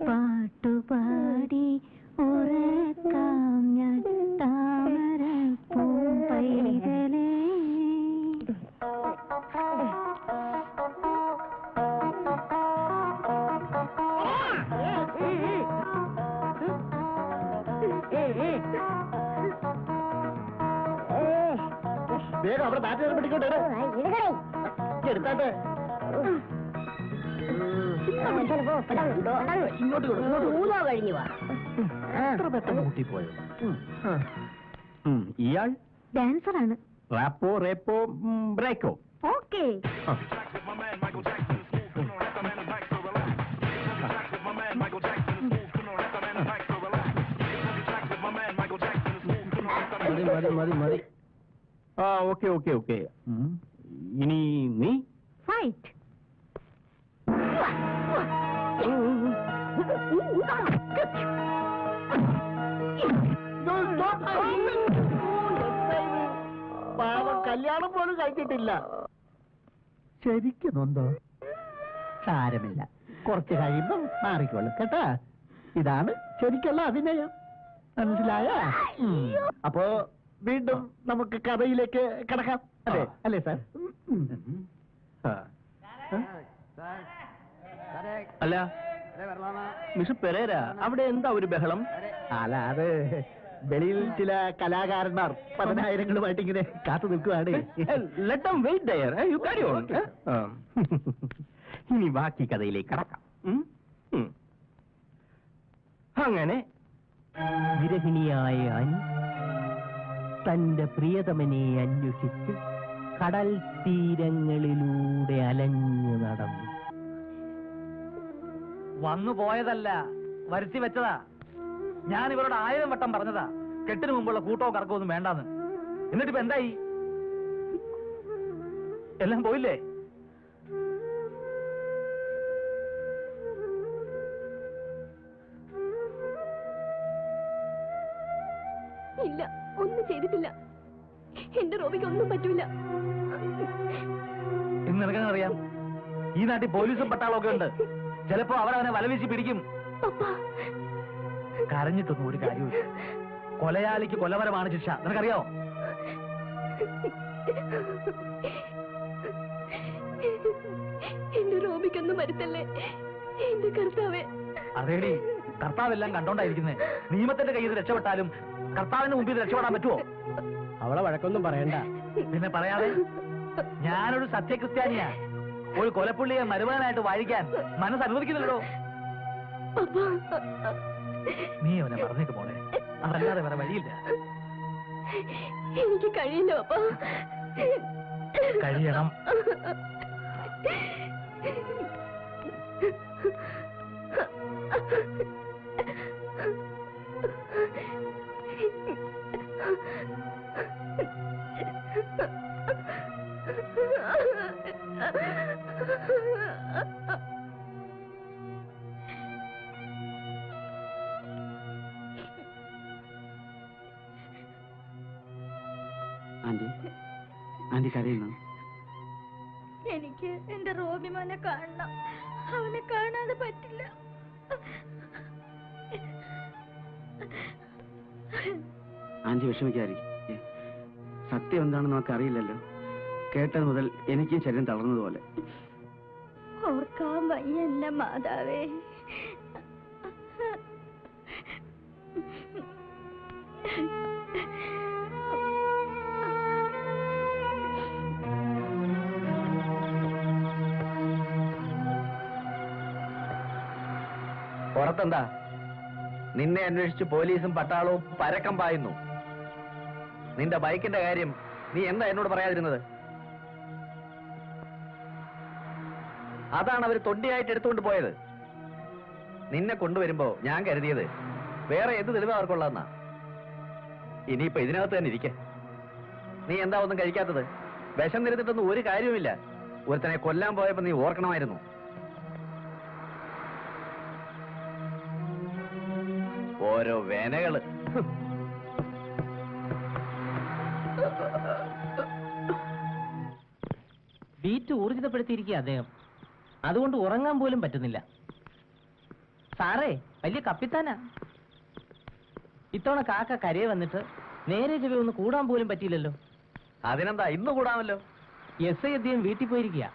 പാട്ടുപാടി ഉറക്കാം ഞാൻ താമരപ്പൂമ്പൈതലേ.
വേഗം അവിടെ ബാറ്റ് പിടിക്കോട്ടെ, എടുത്താട്ടെ.
എത്ര പെട്ടെന്ന് കൂട്ടിപ്പോയോ? ഇയാൾ
ഡാൻസറാണ്.
റാപ്പോ റേപ്പോ ബ്രേക്കോ?
ഓക്കേ.
മതി. ആ, ഓക്കെ. ഇനി നീ
ഫൈറ്റ്.
പാവം കല്യാണം പോലും കഴിച്ചിട്ടില്ല. ശരിക്കുന്നുണ്ടോ? സാരമില്ല, കുറച്ച് കഴിയുമ്പം മാറിക്കോളും കേട്ടാ. ഇതാണ് ശരിക്കുള്ള അഭിനയം, മനസ്സിലായ? അപ്പോ വീണ്ടും നമുക്ക് കഥയിലേക്ക് കിടക്കാം, അല്ലേ? അല്ലേ സാർ?
അല്ല മിസ്റ്റർ പെരേര, അവിടെ എന്താ ഒരു ബഹളം?
അല്ല, അത് വെളിയിൽ ചില കലാകാരന്മാർ 10,000-ങ്ങളുമായിട്ട് ഇങ്ങനെ കാത്തു നിൽക്കുവാണ്.
Let them wait there. You carry on. ഇനി ബാക്കി കഥയിലേക്ക് കടക്കാം. അങ്ങനെ വിരഹിണിയായ അനി തന്റെ പ്രിയതമനെ അന്വേഷിച്ച് കടൽ തീരങ്ങളിലൂടെ അലഞ്ഞു നടന്നു.
വന്നു പോയതല്ല, വരുത്തി വെച്ചതാ. ഞാൻ ഇവരോട് 1000 വട്ടം പറഞ്ഞതാ കെട്ടിന് മുമ്പുള്ള കൂട്ടവും കറക്കവും ഒന്നും വേണ്ടാന്ന്. എന്നിട്ടിപ്പോ എന്തായി? എല്ലാം പോയില്ലേ?
ഇല്ല, ഒന്നും ചെയ്തിട്ടില്ല. എന്റെ റോബിക്ക് ഒന്നും പറ്റൂല.
ഇന്ന് നിനക്കെങ്ങനെ അറിയാം? ഈ നാട്ടിൽ പോലീസും പട്ടാളവും ഒക്കെ ഉണ്ട്. ചിലപ്പോ അവരവനെ വലവീശി പിടിക്കും. കരഞ്ഞിട്ടൊന്നും ഒരു കാര്യമില്ല. കൊലയാളിക്ക് കൊലപരമാണ് ശിക്ഷ, നിനക്കറിയാമോ?
എന്റെ റോബിക്കൊന്നും വരുത്തല്ലേ എന്റെ കർത്താവേ.
അതേടി, കർത്താവെല്ലാം കണ്ടോണ്ടായിരിക്കുന്നേ. നിയമത്തിന്റെ കയ്യിൽ നിന്ന് രക്ഷപ്പെട്ടാലും കർത്താവിന്റെ മുമ്പിൽ നിന്ന് രക്ഷപ്പെടാൻ പറ്റുമോ?
അവളെ വഴക്കൊന്നും പറയണ്ട.
പിന്നെ പറയാതെ. ഞാനൊരു സത്യക്രിസ്ത്യാനിയാ. ഒരു കൊലപ്പുള്ളിയെ മരുമകനായിട്ട് വാഴിക്കാൻ മനസ്സ് അനുവദിക്കുന്നില്ലല്ലോ. നീ അവനെ പറഞ്ഞേക്ക് മോളെ, അതല്ലാതെ വേറെ വഴിയില്ല.
എനിക്ക് കഴിയില്ല അപ്പാ.
കഴിയണം.
ആന്റി കരയുന്നു.
എനിക്ക് എന്റെ റോബിമോനെ കാണണം. അവനെ കാണാതെ പറ്റില്ല.
ആന്റി വിഷമിക്കാരി. സത്യം എന്താണെന്ന് നമുക്ക് അറിയില്ലല്ലോ. കേട്ടത് മുതൽ എനിക്കും ശരീരം തളർന്നതുപോലെ.
ഓർക്കാൻ വയ്യ എന്റെ മാതാവേ.
പുറത്തെന്താ? നിന്നെ അന്വേഷിച്ച് പോലീസും പട്ടാളവും പരക്കം പായുന്നു. നിന്റെ ബൈക്കിന്റെ കാര്യം നീ എന്താ എന്നോട് പറയാതിരുന്നത്? അതാണ് അവർ തൊണ്ടിയായിട്ട് എടുത്തുകൊണ്ട് പോയത്. നിന്നെ കൊണ്ടുവരുമ്പോ ഞാൻ കരുതിയത് വേറെ എന്ത് തെളിവ് അവർക്കുള്ളതെന്നാ. ഇനിയിപ്പോ ഇതിനകത്ത് തന്നെ ഇരിക്കെ. നീ എന്താ ഒന്നും കഴിക്കാത്തത്? വിഷം നിരുത്തിട്ടൊന്നും ഒരു കാര്യവുമില്ല. ഒരുത്തനെ കൊല്ലാൻ പോയപ്പോ നീ ഓർക്കണമായിരുന്നു. ഓരോ വേനകള്.
ബീറ്റ് ഊർജിതപ്പെടുത്തിയിരിക്കുക അദ്ദേഹം. അതുകൊണ്ട് ഉറങ്ങാൻ പോലും പറ്റുന്നില്ല. സാറേ വലിയ കപ്പിത്താനാ. ഇത്തവണ കാക്ക കരയെ വന്നിട്ട് നേരെ ചെവി ഒന്ന് കൂടാൻ പോലും പറ്റിയില്ലല്ലോ.
അതിനെന്താ, ഇന്ന് കൂടാമല്ലോ.
എസ് ഐ അദ്ദേഹം വീട്ടിൽ പോയിരിക്കുക.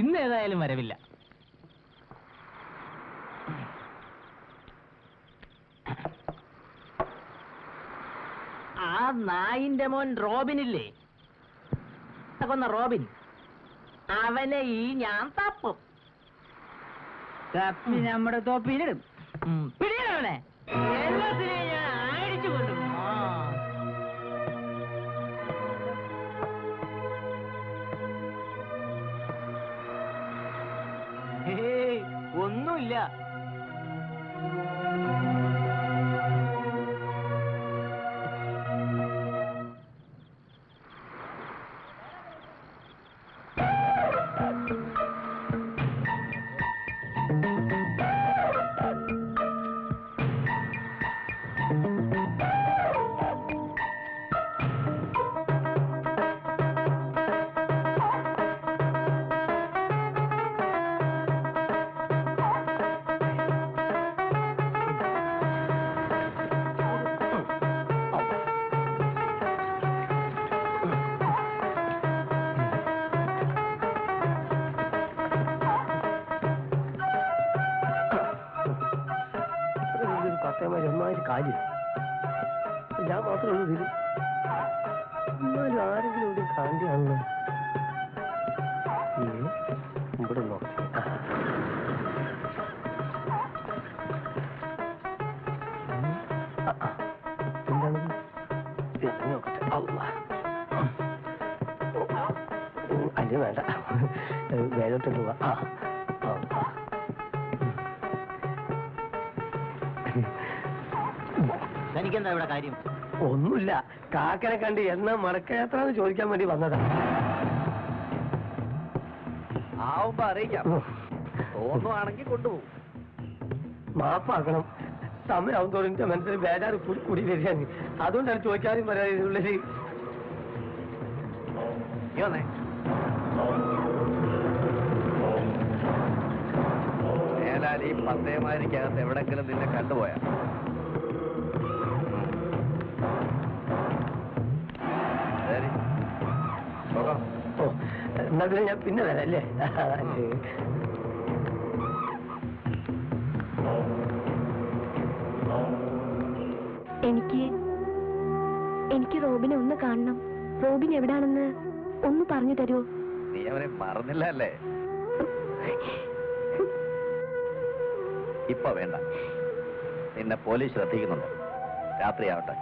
ഇന്ന് ഏതായാലും വരവില്ല. ആ നായിന്റെ മോൻ റോബിനില്ലേ, കൊന്ന റോബിൻ, അവനെ ഈ ഞാൻ തപ്പും. തപ്പി നമ്മുടെ തൊപ്പിയിലിടും. പിടിയവനെ എല്ലാത്തിനെയും ഞാൻ അടിച്ചു കൊണ്ടും. ഒന്നുമില്ല.
കാര്യം ഞാൻ മാത്രമേ ഉള്ളൂ ഇതിൽ. എന്നാലും ആരെങ്കിലും ഇവിടെ കാണ്ടിയാണല്ലോ. ഇവിടെ നോക്കി എന്താണ് നോക്കട്ടെ. അല്ലേ വേണ്ട, വേഗോട്ട് പോവാ.
എനിക്കെന്താ ഇവിടെ കാര്യം?
ഒന്നുമില്ല, കാക്കനെ കണ്ട് എന്നാ മടക്കയാത്ര എന്ന് ചോദിക്കാൻ വേണ്ടി വന്നതാ.
ആവുമ്പോ അറിയിക്കാം. തോന്നുവാണെങ്കിൽ കൊണ്ടുപോകും.
മാപ്പാക്കണം, സമയമാവും തോറും എന്റെ മനസ്സിൽ ബേജാറ് കൂടി വരികയാണ്. അതുകൊണ്ടാണ് ചോദിക്കാനും പറയാം ഉള്ളില്.
മേലാൽ ഈ പത്തേമാരിക്കകത്ത് എവിടെങ്കിലും നിന്നെ കണ്ടുപോയാ
എന്നാ പിന്നെ ഞാൻ പിന്നെ വരാം അല്ലേ?
എനിക്ക് റോബിനെ ഒന്ന് കാണണം. റോബിൻ എവിടാണെന്ന് ഒന്ന് പറഞ്ഞു തരുമോ?
നീ അവനെ മറന്നില്ല അല്ലേ? ഇപ്പൊ വേണ്ട, നിന്നെ പോലീസ് ശ്രദ്ധിക്കുന്നുണ്ട്. രാത്രിയാവട്ടെ,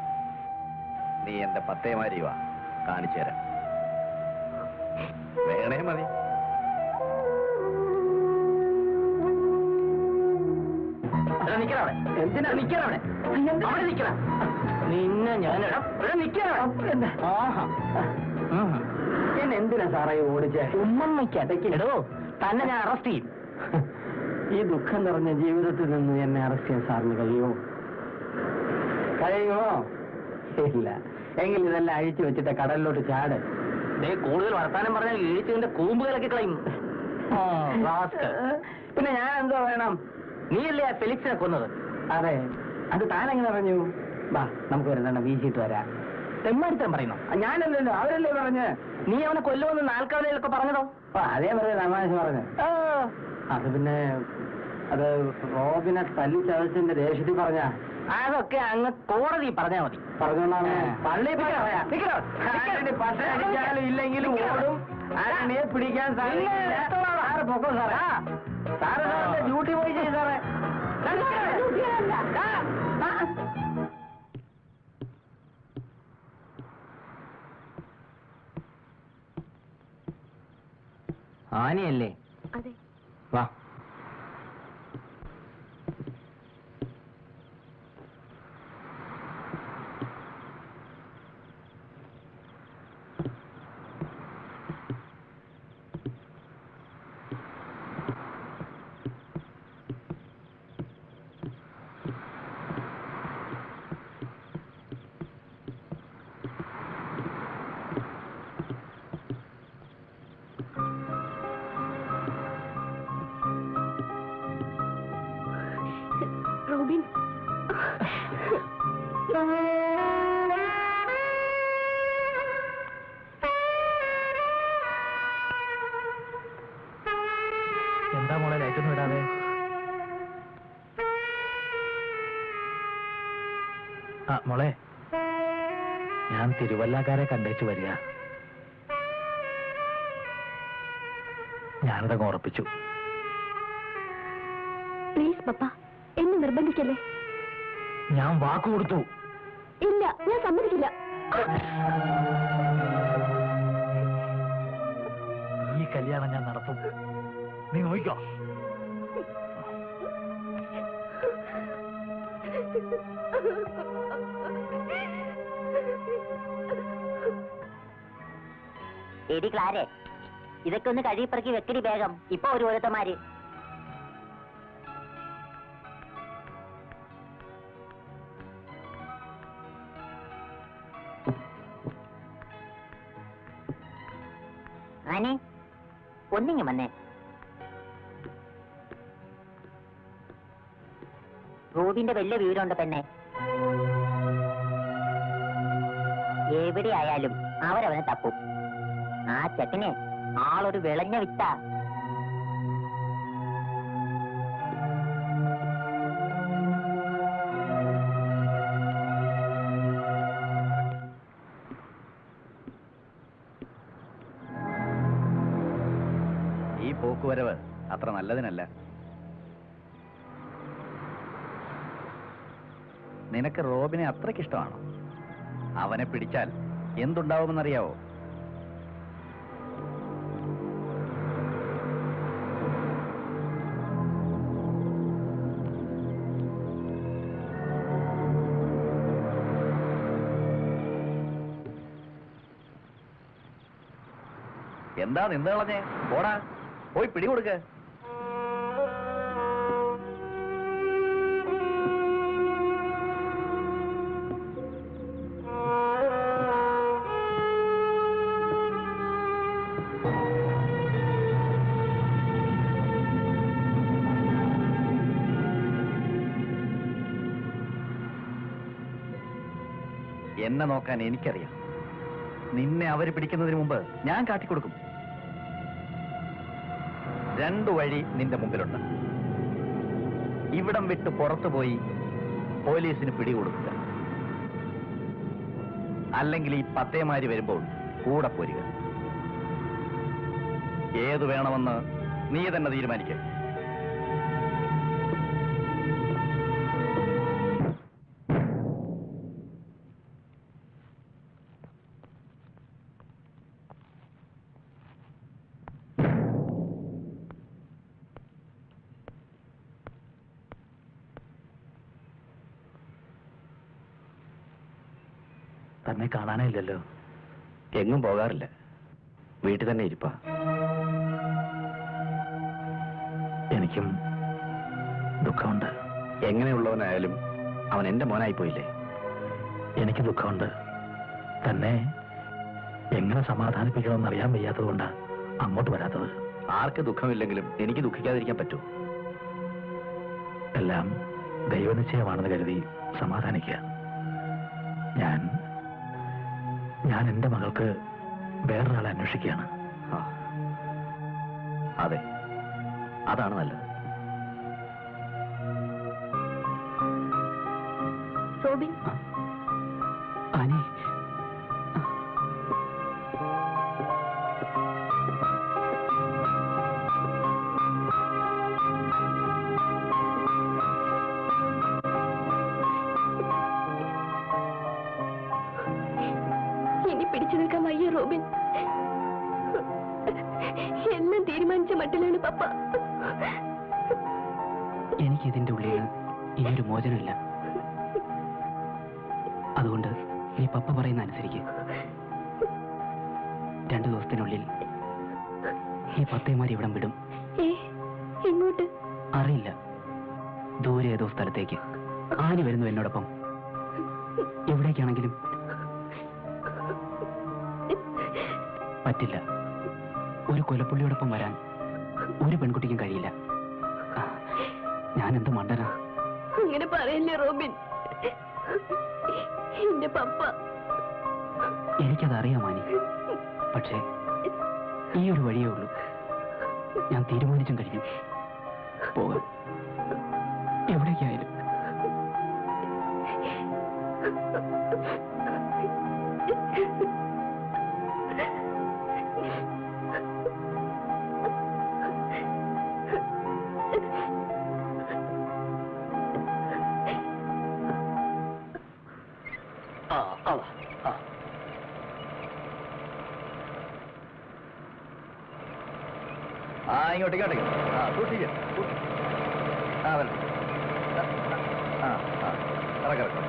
നീ എന്റെ പത്തേമാരി വാ, കാണിച്ചു തരാം. വേണേ മതി.
എന്തിനാ നിക്കണവിടെ? നിന്നെ ഞാൻ എന്നെ എന്തിനാ സാറേ ഓടിച്ചേ?
ഉമ്മയ്ക്കടക്കിടോ തന്നെ ഞാൻ അറസ്റ്റ് ചെയ്യും.
ഈ ദുഃഖം നിറഞ്ഞ ജീവിതത്തിൽ നിന്ന് എന്നെ അറസ്റ്റ് ചെയ്യാൻ സാറിന് കഴിയുമോ? ഇല്ല. എങ്കിൽ ഇതെല്ലാം അഴിച്ചു വെച്ചിട്ട് കടലിലോട്ട് ചാട്.
കൂടുതൽ വർത്താനം പറഞ്ഞാൽ ഇഴിച്ചതിന്റെ കൂമ്പുകളൊക്കെ കളയും.
പിന്നെ ഞാൻ എന്തോ വേണം?
നീയല്ലേ ആ ഫെലിക്സിനെ കൊന്നത്?
അതെ. അത് താനെങ്ങനെ പറഞ്ഞു? വാ, നമുക്ക് ഒരെണ്ണം വീശിയിട്ട് വരാം.
തെമ്മാടിത്തരം പറയുന്നു.
ഞാനല്ലല്ലോ, അവരല്ലേ പറഞ്ഞ്.
നീ അവനെ കൊല്ലുമെന്ന് നാൽക്കാലയിലൊക്കെ പറഞ്ഞതോ?
അതേ പറഞ്ഞ തമാശ പറഞ്ഞു. അത് പിന്നെ അത് റോബിനെ തല്ലിച്ചതച്ചതിന്റെ ദേഷ്യത്തിൽ പറഞ്ഞ
അതൊക്കെ അങ്ങ് കോടതി പറഞ്ഞാ മതി.
പറഞ്ഞോണ്ടാണ് പള്ളി പട്ട അടിച്ചാലും ഇല്ലെങ്കിലും ഓടും. ആരണിയെ പിടിക്കാൻ സാറ് പൊക്കോ സാറേ. സാറ് സാറിന്റെ ഡ്യൂട്ടി പോയി ചെയ്യും സാറേ.
ആനയല്ലേ?
അതെ.
വാ.
റോബിൻ.
എന്താ മോളെ ലൈറ്റൊന്നും ഇടാതെ? ആ മോളെ, ഞാൻ തിരുവല്ലക്കാരെ കണ്ടേച്ചു വരിക. ഞാനിതങ്ങ് ഉറപ്പിച്ചു.
പ്ലീസ് പപ്പ, എന്നെ നിർബന്ധിക്കല്ലേ.
ഞാൻ വാക്ക് കൊടുത്തു.
ഇല്ല, ഞാൻ സമ്മതിക്കില്ല.
ഈ കല്യാണം ഞാൻ നടത്തും. നീ നോക്കിക്കോ.
എടി ക്ലാരെ, ഇതൊക്കെ ഒന്ന് കഴുകിപ്പറക്കി വെക്കടി വേഗം. ഇപ്പൊ ഒരു ഓരോരുത്തമാര്. ആനെ ഒന്നിങ്ങ് വന്നേ. റൂബിന്റെ വലിയ വീടുണ്ട് പെണ്ണെ. എവിടെയായാലും അവരവനെ തപ്പും. ആ ചെക്കനെ ആളൊരു വിളഞ്ഞ വിത്ത.
ഈ പോക്കുവരവ് അത്ര നല്ലതിനല്ല. നിനക്ക് റോബിനെ അത്രയ്ക്കിഷ്ടമാണോ? അവനെ പിടിച്ചാൽ എന്തുണ്ടാവുമെന്നറിയാവോ? എന്താ നിന്ന് കളഞ്ഞേ? പോടാ, പോയി പിടികൊടുക്ക. എന്നെ നോക്കാൻ എനിക്കറിയാം. നിന്നെ അവര് പിടിക്കുന്നതിന് മുമ്പ് ഞാൻ കാട്ടിക്കൊടുക്കും. 2 വഴി നിന്റെ മുമ്പിലുണ്ട്. ഇവിടം വിട്ട് പുറത്തുപോയി പോലീസിന് പിടികൊടുക്കുക, അല്ലെങ്കിൽ ഈ പത്തേമാരി വരുമ്പോൾ കൂടെ പോരുക. ഏതു വേണമെന്ന് നീ തന്നെ തീരുമാനിക്കുക. തന്നെ കാണാനേ ഇല്ലല്ലോ. എങ്ങും പോകാറില്ല, വീട്ടിൽ തന്നെ ഇരിപ്പാ. എനിക്കും ദുഃഖമുണ്ട്. എങ്ങനെയുള്ളവനായാലും അവൻ എന്റെ മോനായി പോയില്ലേ. എനിക്ക് ദുഃഖമുണ്ട്. തന്നെ എങ്ങനെ സമാധാനിപ്പിക്കണമെന്ന് അറിയാൻ വയ്യാത്തതുകൊണ്ടാ അങ്ങോട്ട് വരാത്തത്. ആർക്ക് ദുഃഖമില്ലെങ്കിലും എനിക്ക് ദുഃഖിക്കാതിരിക്കാൻ പറ്റൂ. എല്ലാം ദൈവനിശ്ചയമാണെന്ന് കരുതി സമാധാനിക്കുക. ഞാൻ എന്റെ മകൾക്ക് വേറൊരാളെ അന്വേഷിക്കുകയാണ്. അതെ, അതാണ് നല്ലത്.
റോബിൻ,
ആനി,
ഇനി പിടിച്ചു നിൽക്കാൻ വയ്യ റോബിൻ. എല്ലാം തീരുമാനിച്ച മട്ടിലാണ് പപ്പ.
എനിക്കിതിന്റെ ഉള്ളിൽ ഇനിയൊരു മോചനമില്ല. അതുകൊണ്ട് നീ പപ്പ പറയുന്ന അനുസരിക്ക്. 2 ദിവസത്തിനുള്ളിൽ ഈ പത്തേമാരി ഇവിടം വിടും.
എങ്ങോട്ട്
അറിയില്ല, ദൂരെ ഏതോ സ്ഥലത്തേക്ക്. ആനി വരുന്നു എന്നോടൊപ്പം. എവിടേക്കാണെങ്കിലും. പറ്റില്ല, ഒരു കൊലപ്പുള്ളിയോടൊപ്പം വരാൻ ഒരു പെൺകുട്ടിക്കും കഴിയില്ല. ഞാൻ എന്ത് മണ്ടനാ.
അങ്ങനെ പറയല്ലേ റോബിൻ. എന്റെ പപ്പ.
എനിക്കതറിയാം മാനി. പക്ഷേ ഈ ഒരു വഴിയേ ഉള്ളൂ. ഞാൻ തീരുമാനിച്ചും കഴിഞ്ഞു. പോകാം, എവിടേക്കായാലും.
ഇങ്ങോട്ടേക്ക് സൂക്ഷിക്ക. ഇറക്കാം.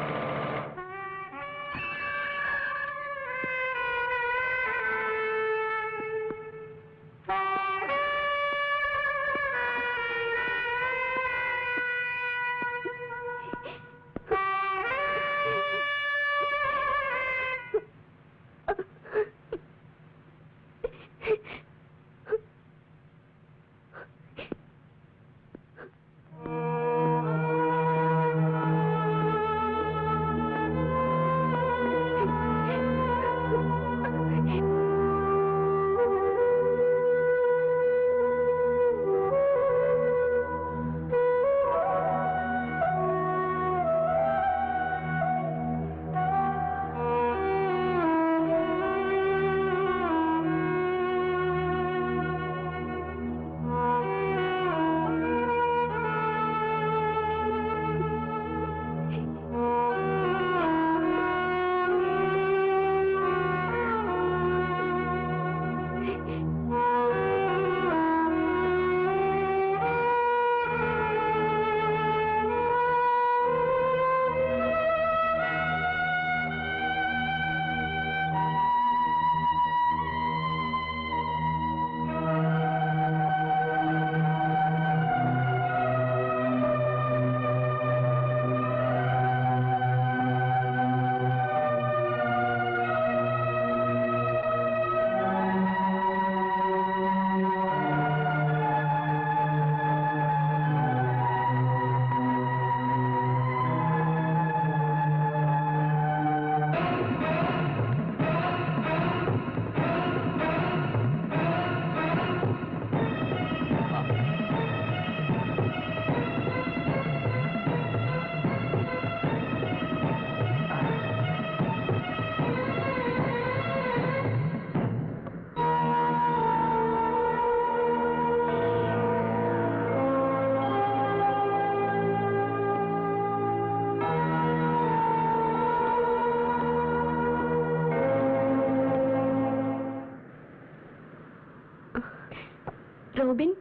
റോബിൻ,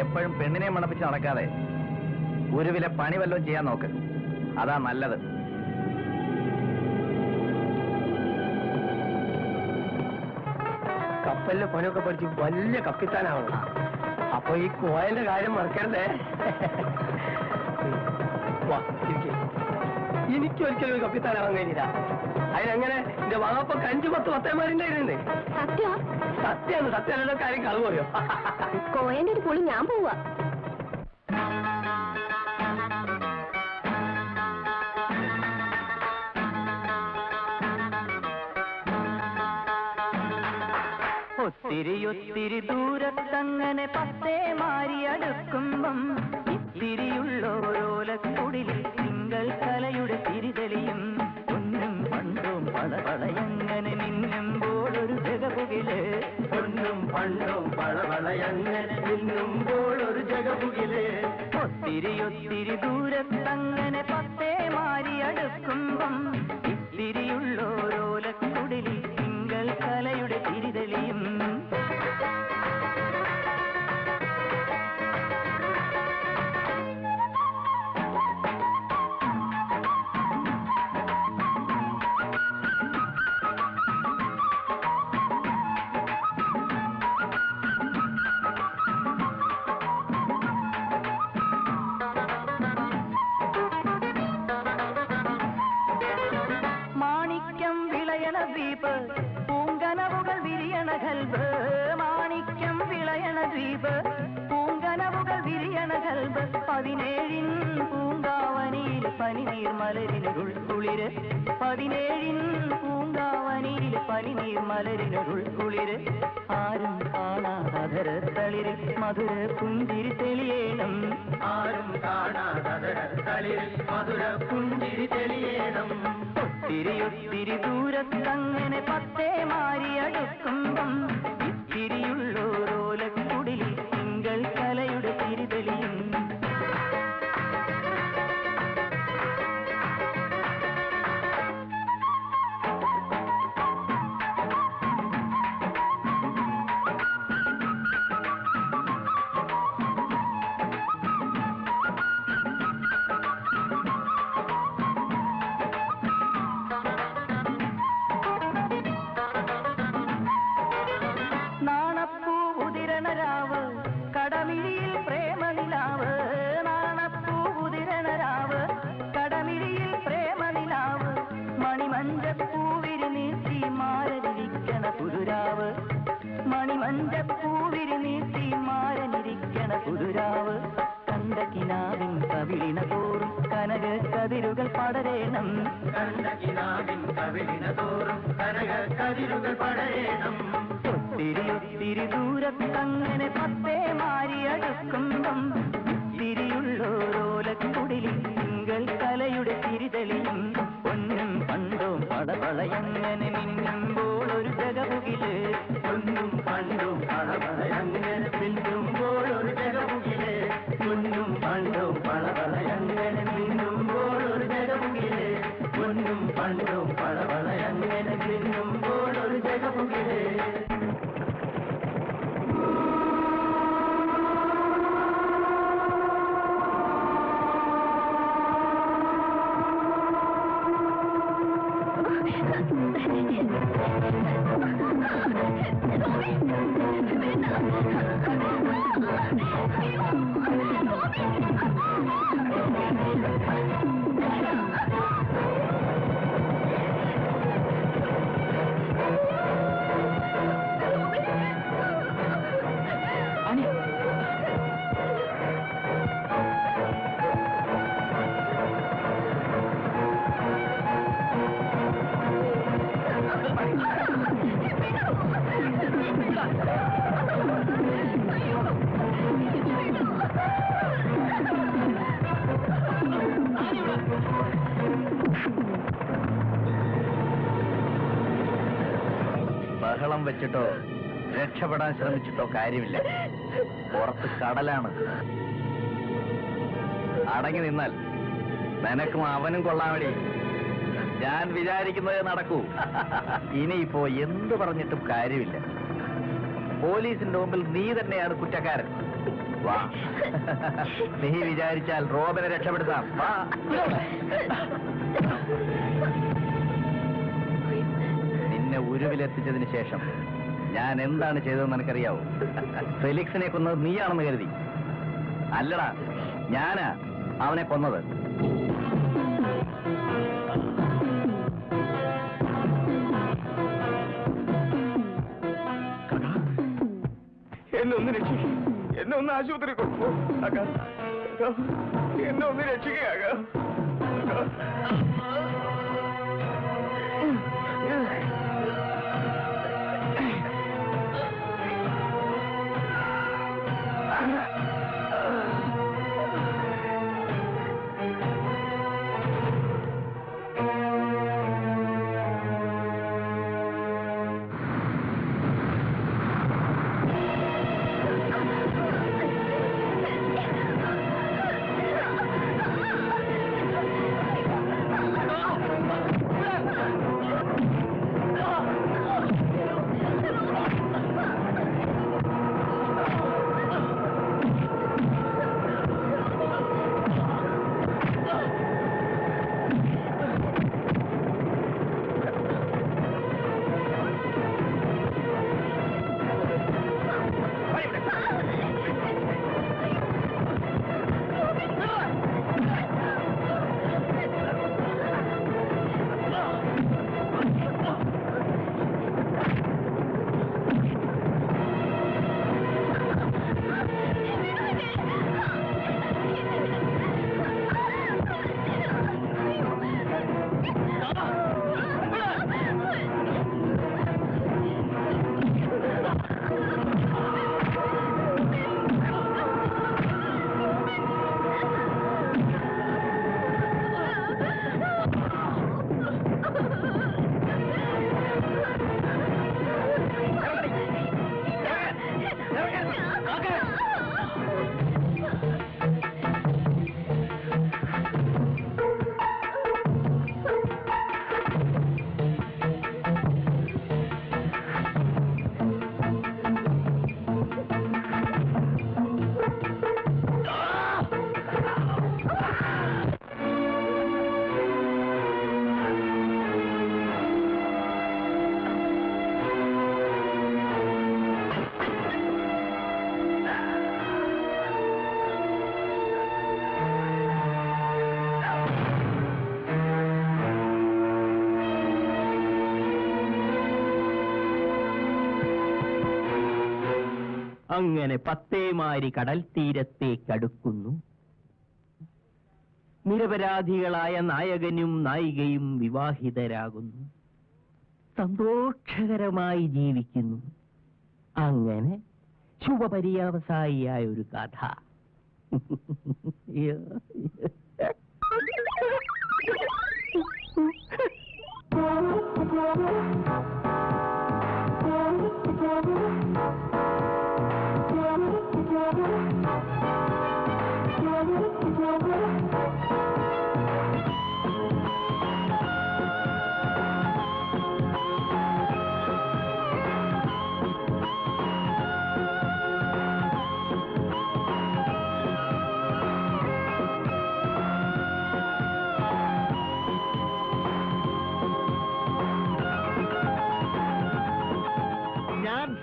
എപ്പോഴും പെണ്ണിനെ മണപ്പിച്ച് നടക്കാതെ ഒരു വില പണി വല്ലതും ചെയ്യാൻ നോക്ക്. അതാ നല്ലത്.
കപ്പലിലെ പണിയൊക്കെ പഠിച്ച് വലിയ കപ്പിത്താനാവണം. അപ്പൊ ഈ കോയന്റെ കാര്യം മറക്കരുതേ. എനിക്കൊരിക്കലും ഒരു കപ്പിത്താനാവാൻ കഴിഞ്ഞില്ല. അതിനെങ്ങനെ എന്റെ വാപ്പക്ക് 5-10 പത്തേമാരുണ്ടായിരുന്നേ. സത്യാണ്. സത്യാനുള്ള കാര്യം കളവ് പറയോ?
കോയന്റെ ഒരു പുളി ഞാൻ പോവാ.
ഒത്തിരി ദൂരത്തങ്ങനെ പത്തേ മാറിയടുക്കുമ്പം ഇത്തിരിയുള്ളോരോലക്കുടിലിൽ തിങ്കൾ കലയുടെ തിരിതെളിയും
ജഗമുകിലേ ഒത്തിരി ഒത്തിരി ദൂരത്തങ്ങനെ പത്തേ മാറി അടുക്കുമ്പം ഇത്തിരിയുള്ളോരോലക്കുടിലിൽ തിങ്കൾ കലയുടെ തിരിതെളിയും പൂങ്കനവുകൾ വിരിയണ കൽബ് മാണിക്യം വിളയണ ദ്വീപ് പൂങ്കനവുകൾ വിരിയണ കൽബ് 17 പൂങ്കാവനിയിൽ പനിനീർ മലരിനുൾക്കുളിര് 17 പൂങ്കാവനിയിൽ പനിനീർ മലരിനുൾക്കുളിര് ആരും കാണാതര തളിര് മധുര പുഞ്ചിരി തെളിയേണം ആരും കാണാതര തളിര് മധുര പുഞ്ചിരി തെളിയേണം ഒത്തിരി ഒത്തിരി ദൂരത്തങ്ങനെ പത്തേ മാറി അടുക്കുമ്പം ഇത്തിരിയുള്ളോരോലക്കുടിലിൽ തിങ്കൾ കലയുടെ തിരിതെളിയും കടമിഴിയിൽ പ്രേമനിലാവ് നാണപ്പൂതിരണരാവ് കടമിഴിയിൽ പ്രേമനിലാവ് മണിമഞ്ചപ്പൂവിരി നീട്ടി മാരനിരിക്കണ പുതുരാവ് മണിമഞ്ചപ്പൂവിരി നീട്ടി മാരനിരിക്കണ പുതുരാവ് കണ്ട കിനാവിൻ കവിളിന തോറും കനക കതിരുകൾ പടരേണം കണ്ട കിനാവിൻ കവിളിന തോറും കനക കതിരുകൾ പടരേണം ഒത്തിരി ഒത്തിരി ദൂരത്തങ്ങനെ പത്തേ മാറി അടുക്കുമ്പം തിരിയുള്ളോരോലക്കുടിലിൽ തിങ്കൾ കലയുടെ തിരിതെളിയും പൊന്നും പണ്ടും പടപളയങ്ങനെ മിന്നുമ്പോൾ ഒരു ജഗമുകില് പൊന്നും പണ്ടും പടപളയങ്ങനെ മിന്നുമ്പോൾ ഒരു ജഗമുകില് പൊന്നും പണ്ടും പടപളയങ്ങനെ മിന്നുമ്പോൾ ഒരു ജഗമുകില് പൊന്നും പണ്ടും പടപളയങ്ങനെ മിന്നുമ്പോൾ ഒരു ജഗമുകില് ബഹളം വെച്ചിട്ടോ രക്ഷപ്പെടാൻ ശ്രമിച്ചിട്ടോ കാര്യമില്ല പുറത്ത് കടലാണ് അടങ്ങി നിന്നാൽ നിനക്കും അവനും കൊള്ളാൻ വേണ്ടി ഞാൻ വിചാരിക്കുന്നത് നടക്കൂ ഇനിയിപ്പോ എന്ത് പറഞ്ഞിട്ടും കാര്യമില്ല പോലീസിന്റെ മുമ്പിൽ നീ തന്നെയാണ് കുറ്റക്കാരൻ വാ നീ വിചാരിച്ചാൽ റോബിനെ രക്ഷപ്പെടുത്താം വാ നിന്നെ ഉരുവിലെത്തിച്ചതിന് ശേഷം ഞാൻ എന്താണ് ചെയ്തതെന്ന് എനിക്കറിയാവോ ഫെലിക്സിനെ കൊന്നത് നീയാണെന്ന് കരുതി അല്ലടാ ഞാനാ അവനെ കൊന്നത്
എന്നെ ഒന്ന് രക്ഷിക്കുക എന്നെ ഒന്ന് ആശുപത്രി കൊണ്ടുപോ എന്നെ ഒന്ന് രക്ഷിക്കുക അങ്ങനെ പത്തേമാരി കടൽ തീരത്തേക്കടുക്കുന്നു. നിരപരാധികളായ നായകനും നായികയും വിവാഹിതരാകുന്നു, സന്തോഷകരമായി ജീവിക്കുന്നു. അങ്ങനെ ശുഭപര്യാവസായിയായ ഒരു കഥ.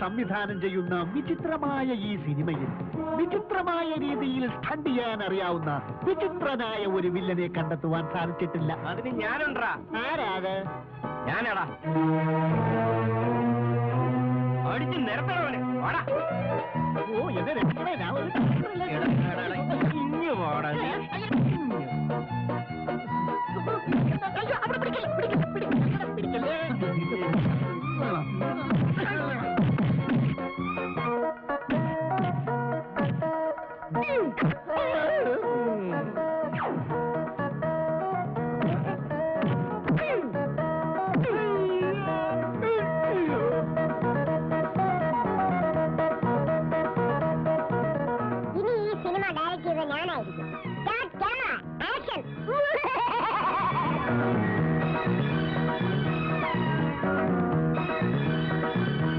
സംവിധാനം ചെയ്യുന്ന വിചിത്രമായ ഈ സിനിമയിൽ വിചിത്രമായ രീതിയിൽ സ്റ്റണ്ട് ചെയ്യാൻ അറിയാവുന്ന വിചിത്രനായ ഒരു വില്ലനെ കണ്ടെത്തുവാൻ സാധിച്ചിട്ടില്ല.
അതിന് ഞാനുണ്ടാ.
ആരാത്?
ഞാനാടാ. അടിച്ച് നിരത്തവന്.
ഓ എന്നെ രക്ഷിക്കണേ, ഞാൻ ഒരു
ഇഞ്ഞു പോടാ.
പിടിക്കല്ലേ.
ഇനി ഈ സിനിമ ഡയറക്റ്റ് ചെയ്ത ഞാനായിരിക്കും.